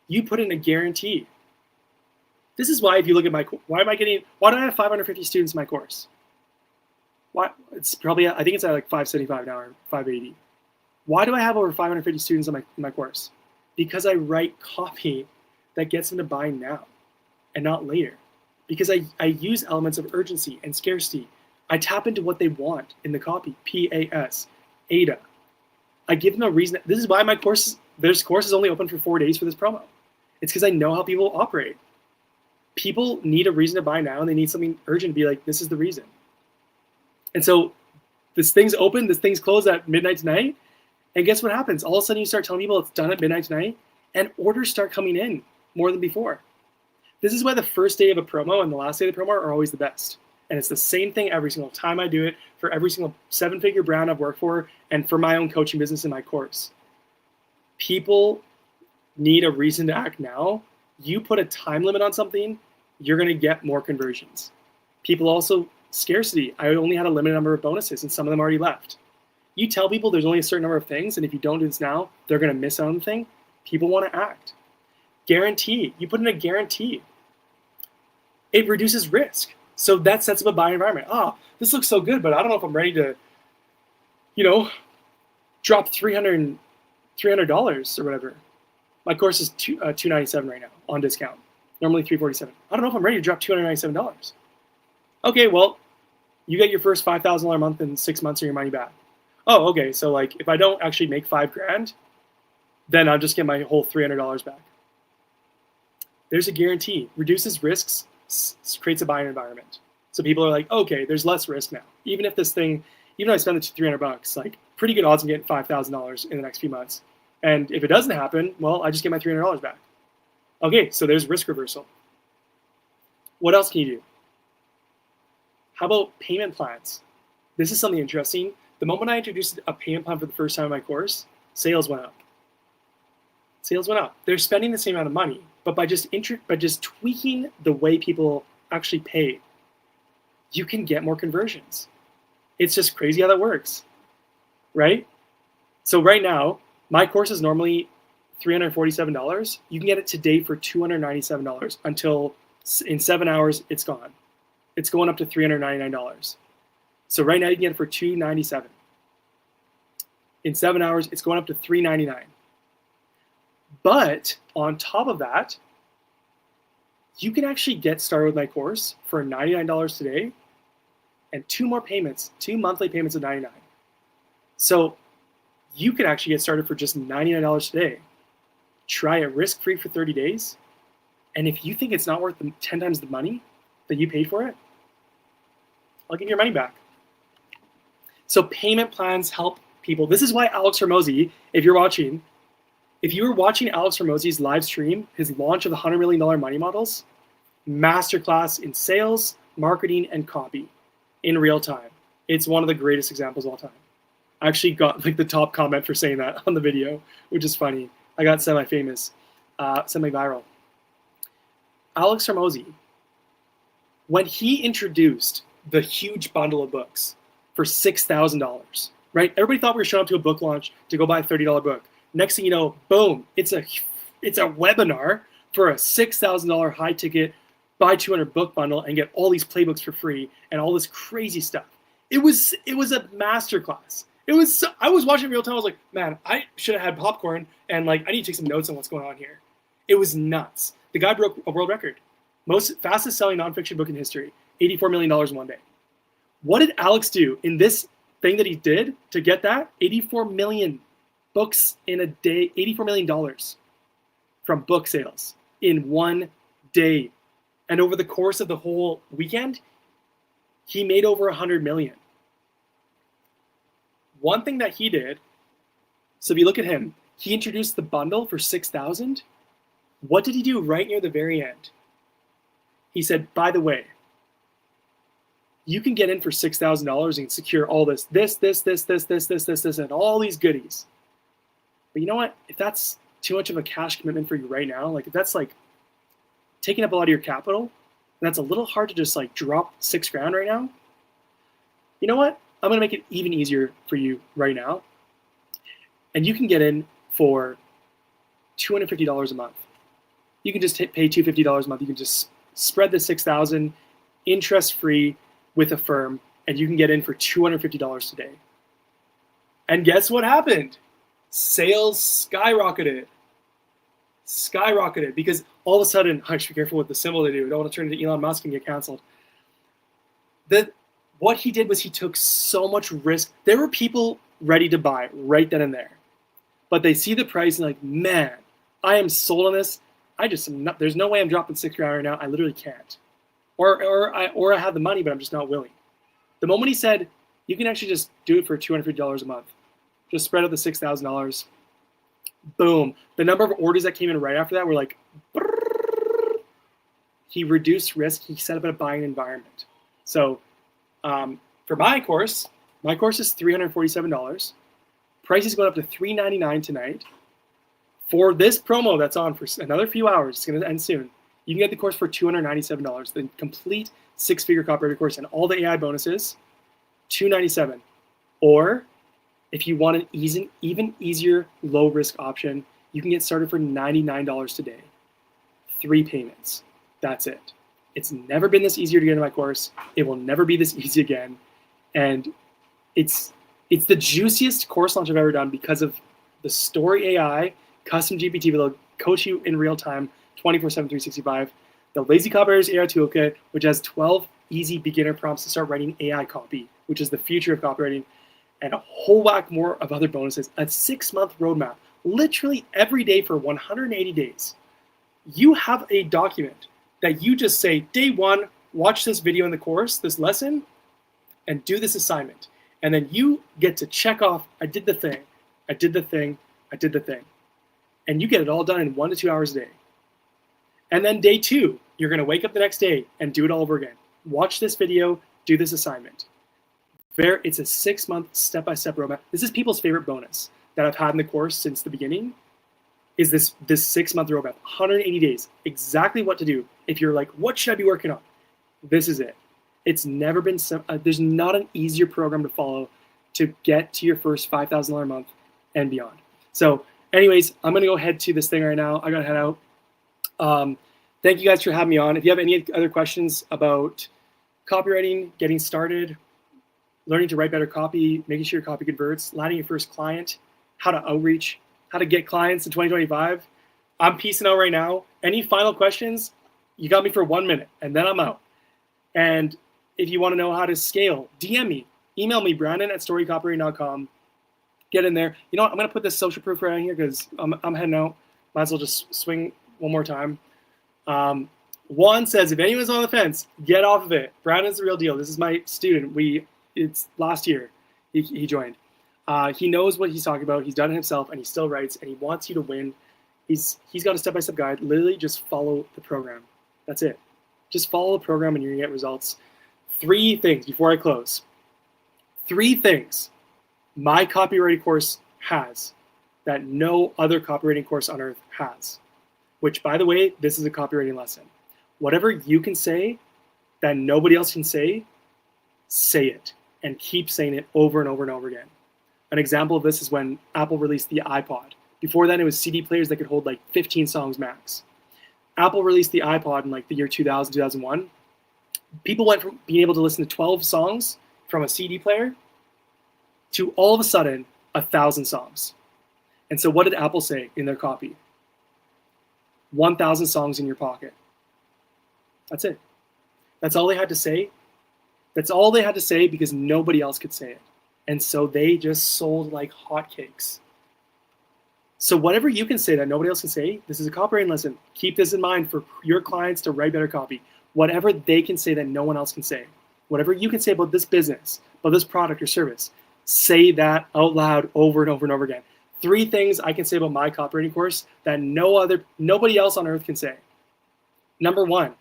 A: You put in a guarantee. This is why if you look at why do I have 550 students in my course? Why? It's probably, I think it's at like 575 an hour, 580. Why do I have over 550 students in my course? Because I write copy that gets them to buy now and not later. Because I use elements of urgency and scarcity. I tap into what they want in the copy, PAS, ADA. I give them a reason. This is why this course is only open for 4 days for this promo. It's because I know how people operate. People need a reason to buy now, and they need something urgent to be like, this is the reason. And so this thing's open, this thing's closed at midnight tonight, and guess what happens? All of a sudden you start telling people it's done at midnight tonight, and orders start coming in more than before. This is why the first day of a promo and the last day of the promo are always the best. And it's the same thing every single time I do it for every single 7-figure brand I've worked for and for my own coaching business in my course. People need a reason to act now. You put a time limit on something, you're going to get more conversions. People also, scarcity. I only had a limited number of bonuses and some of them already left. You tell people there's only a certain number of things, and if you don't do this now, they're going to miss out on the thing. People want to act. Guarantee. You put in a guarantee. It reduces risk. So that sets up a buying environment. This looks so good, but I don't know if I'm ready to, drop $300 or whatever. My course is $297 right now on discount. Normally $347. I don't know if I'm ready to drop $297. Okay, well, you get your first $5,000 a month in 6 months or your money back. Oh, okay. So like if I don't actually make $5,000, then I'll just get my whole $300 back. There's a guarantee. Reduces risks, creates a buying environment. So people are like, okay, there's less risk now. Even if I spend the $300, like pretty good odds of getting $5,000 in the next few months. And if it doesn't happen, well, I just get my $300 back. Okay, so there's risk reversal. What else can you do? How about payment plans? This is something interesting. The moment I introduced a payment plan for the first time in my course, sales went up. Sales went up. They're spending the same amount of money, but by just tweaking the way people actually pay, you can get more conversions. It's just crazy how that works, right? So right now, my course is normally $347. You can get it today for $297 until in 7 hours it's gone. It's going up to $399. So right now you can get it for $297. In 7 hours it's going up to $399. But on top of that, you can actually get started with my course for $99 today and two monthly payments of $99. So you can actually get started for just $99 today. Try it risk-free for 30 days. And if you think it's not worth 10 times the money that you paid for it, I'll give you your money back. So payment plans help people. This is why Alex Hormozi, if you were watching Alex Hormozi's live stream, his launch of the $100 million money models, masterclass in sales, marketing, and copy in real time. It's one of the greatest examples of all time. I actually got like the top comment for saying that on the video, which is funny. I got semi-famous, semi-viral. Alex Hormozi, when he introduced the huge bundle of books for $6,000, right? Everybody thought we were showing up to a book launch to go buy a $30 book. Next thing you know, boom, it's a webinar for a $6,000 high ticket, buy 200 book bundle and get all these playbooks for free and all this crazy stuff. It was a masterclass. I was watching it real time. I was like, man, I should have had popcorn and like I need to take some notes on what's going on here. It was nuts. The guy broke a world record. Fastest selling nonfiction book in history, $84 million in one day. What did Alex do in this thing that he did to get that? 84 million books in a day, $84 million from book sales in one day. And over the course of the whole weekend, he made over 100 million. One thing that he did, so if you look at him, He introduced the bundle for $6,000. What did he do right near the very end? He said, by the way, you can get in for $6,000 and secure all this, and all these goodies. But you know what? If that's too much of a cash commitment for you right now, like if that's like taking up a lot of your capital, and that's a little hard to just like drop $6,000 right now, you know what? I'm gonna make it even easier for you right now. And you can get in for $250 a month. You can just pay $250 a month. You can just spread the $6,000 interest-free with a firm, and you can get in for $250 today. And guess what happened? Sales skyrocketed. Skyrocketed because all of a sudden, I should be careful with the symbol they do. I don't want to turn into Elon Musk and get canceled. What he did was he took so much risk. There were people ready to buy right then and there. But they see the price and like, man, I am sold on this. There's no way I'm dropping $6,000 right now. I literally can't. Or I have the money, but I'm just not willing. The moment he said, you can actually just do it for $250 a month. Just spread out the $6,000. Boom. The number of orders that came in right after that were like, brrr. He reduced risk. He set up a buying environment. So for my course is $347. Price is going up to $399 tonight. For this promo that's on for another few hours, it's going to end soon, you can get the course for $297. The complete 6-figure copywriting course and all the AI bonuses, $297. Or if you want an even easier low-risk option, you can get started for $99 today. 3 payments. That's it. It's never been this easier to get into my course. It will never be this easy again. And it's the juiciest course launch I've ever done because of the Story AI, custom GPT will coach you in real time, 24/7, 365. The Lazy Copywriter's AI Toolkit, which has 12 easy beginner prompts to start writing AI copy, which is the future of copywriting, and a whole whack more of other bonuses. A 6-month roadmap, literally every day for 180 days. You have a document that you just say, day 1, watch this video in the course, this lesson, and do this assignment. And then you get to check off, I did the thing, I did the thing, I did the thing. And you get it all done in 1 to 2 hours a day. And then day 2, you're going to wake up the next day and do it all over again. Watch this video, do this assignment. It's a 6-month step-by-step roadmap. This is people's favorite bonus that I've had in the course since the beginning, is this 6-month roadmap, 180 days, exactly what to do. If you're like, what should I be working on? This is it. It's never been, there's not an easier program to follow to get to your first $5,000 a month and beyond. So anyways, I'm going to go head to this thing right now. I got to head out. Thank you guys for having me on. If you have any other questions about copywriting, getting started, learning to write better copy, making sure your copy converts, landing your first client, how to outreach, how to get clients in 2025, I'm peacing out right now. Any final questions? You got me for 1 minute, and then I'm out. And if you want to know how to scale, DM me. Email me, brandon@storycopywriting.com. Get in there. You know what? I'm going to put this social proof right in here because I'm heading out. Might as well just swing one more time. Juan says, if anyone's on the fence, get off of it. Brandon's the real deal. This is my student. It's last year he joined. He knows what he's talking about. He's done it himself, and he still writes, and he wants you to win. He's got a step-by-step guide. Literally just follow the program. That's it. Just follow the program, and you're going to get results. 3 things before I close. 3 things my copywriting course has that no other copywriting course on earth has. Which, by the way, this is a copywriting lesson. Whatever you can say that nobody else can say it. And keep saying it over and over and over again. An example of this is when Apple released the iPod. Before then, it was CD players that could hold like 15 songs max. Apple released the iPod in like the year 2000, 2001. People went from being able to listen to 12 songs from a CD player to all of a sudden 1,000 songs. And so what did Apple say in their copy? 1,000 songs in your pocket. That's it. That's all they had to say. That's all they had to say because nobody else could say it. And so they just sold like hotcakes. So whatever you can say that nobody else can say, this is a copywriting lesson. Keep this in mind for your clients to write better copy. Whatever they can say that no one else can say. Whatever you can say about this business, about this product or service, say that out loud over and over and over again. 3 things I can say about my copywriting course that nobody else on earth can say. Number 1,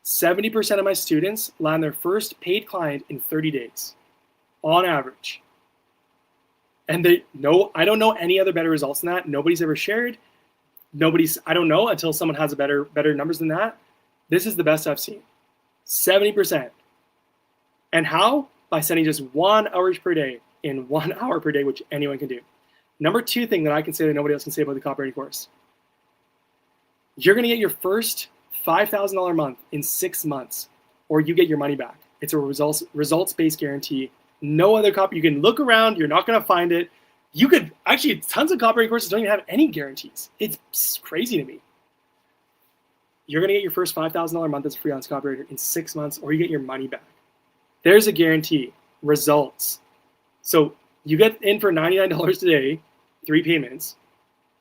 A: 70% of my students land their first paid client in 30 days, on average. And I don't know any other better results than that. Nobody's ever shared. I don't know until someone has a better numbers than that. This is the best I've seen. 70%. And how? By sending just 1 outreach per day in 1 hour per day, which anyone can do. Number 2 thing that I can say that nobody else can say about the copywriting course. You're going to get your first $5,000 a month in 6 months, or you get your money back. It's a results-based guarantee. No other copy. You can look around. You're not going to find it. You could actually, tons of copywriting courses don't even have any guarantees. It's crazy to me. You're going to get your first $5,000 a month as a freelance copywriter in 6 months, or you get your money back. There's a guarantee. Results. So you get in for $99 today, 3 payments,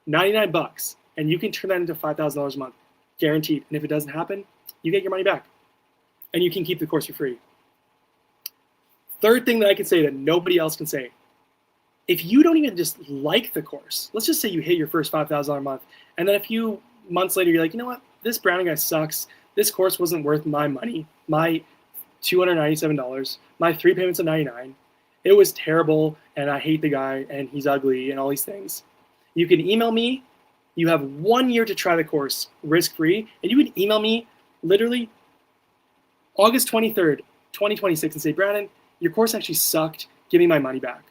A: $99, and you can turn that into $5,000 a month, guaranteed. And if it doesn't happen, you get your money back, and you can keep the course for free. Third thing that I can say that nobody else can say, if you don't even just like the course, let's just say you hit your first $5,000 a month, and then a few months later, you're like, you know what, this branding guy sucks. This course wasn't worth my money, my $297, my 3 payments of $99. It was terrible, and I hate the guy, and he's ugly, and all these things. You can email me. You have 1 year to try the course risk-free, and you can email me literally August 23rd, 2026, and say, Brandon, your course actually sucked. Give me my money back.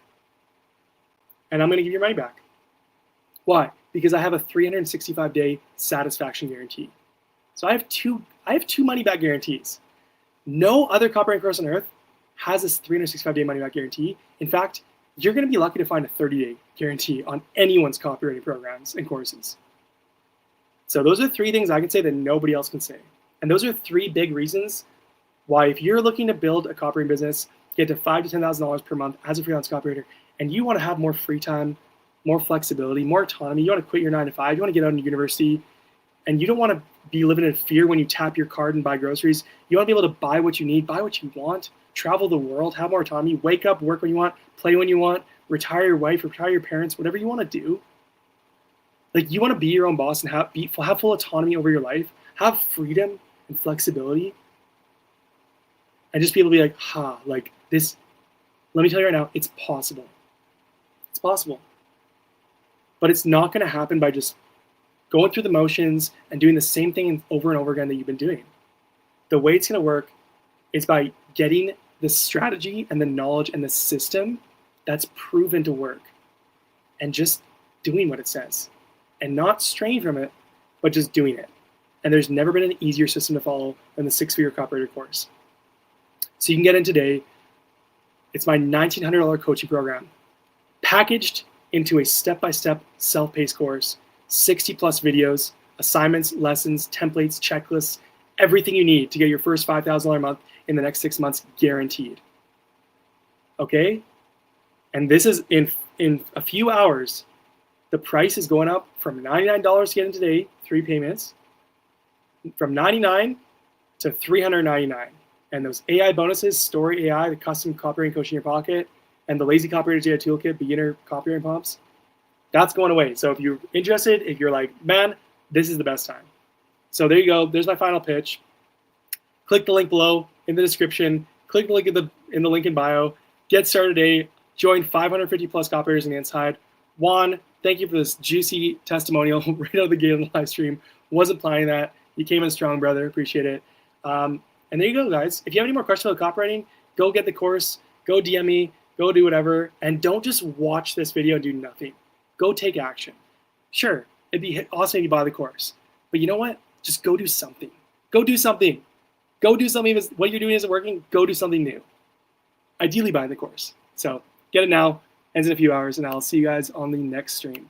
A: And I'm going to give you your money back. Why? Because I have a 365-day satisfaction guarantee. So I have two money-back guarantees. No other copywriting course on earth has this 365-day money-back guarantee. In fact, you're going to be lucky to find a 30-day guarantee on anyone's copywriting programs and courses. So those are 3 things I can say that nobody else can say. And those are 3 big reasons why, if you're looking to build a copywriting business, get to $5,000 to $10,000 per month as a freelance copywriter, and you want to have more free time, more flexibility, more autonomy, you want to quit your 9 to 5, you want to get out into university, and you don't want to be living in fear when you tap your card and buy groceries. You want to be able to buy what you need, buy what you want, travel the world, have more autonomy, wake up, work when you want, play when you want, retire your wife, retire your parents, whatever you want to do. Like, you want to be your own boss and have full autonomy over your life, have freedom and flexibility, and just be able to be like, like this, let me tell you right now, it's possible. It's possible. But it's not going to happen by just going through the motions and doing the same thing over and over again that you've been doing. The way it's going to work is by getting the strategy and the knowledge and the system that's proven to work, and just doing what it says, and not straying from it, but just doing it. And there's never been an easier system to follow than the 6-figure copywriter course. So you can get in today. It's my $1,900 coaching program, packaged into a step-by-step self-paced course, 60 plus videos, assignments, lessons, templates, checklists, everything you need to get your first $5,000 a month in the next 6 months, guaranteed. Okay? And this is in a few hours. The price is going up from $99 to get in today, 3 payments, from $99 to $399. And those AI bonuses, Story AI, the custom copywriting coach in your pocket, and the Lazy Copywriter's AI Toolkit, beginner copywriting prompts, that's going away. So if you're interested, if you're like, man, this is the best time. So there you go. There's my final pitch. Click the link below in the description. Click the link in the link in bio. Get started today. Join 550 plus copywriters on the inside. Juan, thank you for this juicy testimonial right out of the gate on the live stream. Wasn't planning that. You came in strong, brother. Appreciate it. And there you go, guys. If you have any more questions about copywriting, go get the course. Go DM me. Go do whatever. And don't just watch this video and do nothing. Go take action. Sure, it'd be awesome if you buy the course. But you know what? Just go do something. Go do something. Go do something. If what you're doing isn't working, go do something new. Ideally buy the course. So get it now. Ends in a few hours, and I'll see you guys on the next stream.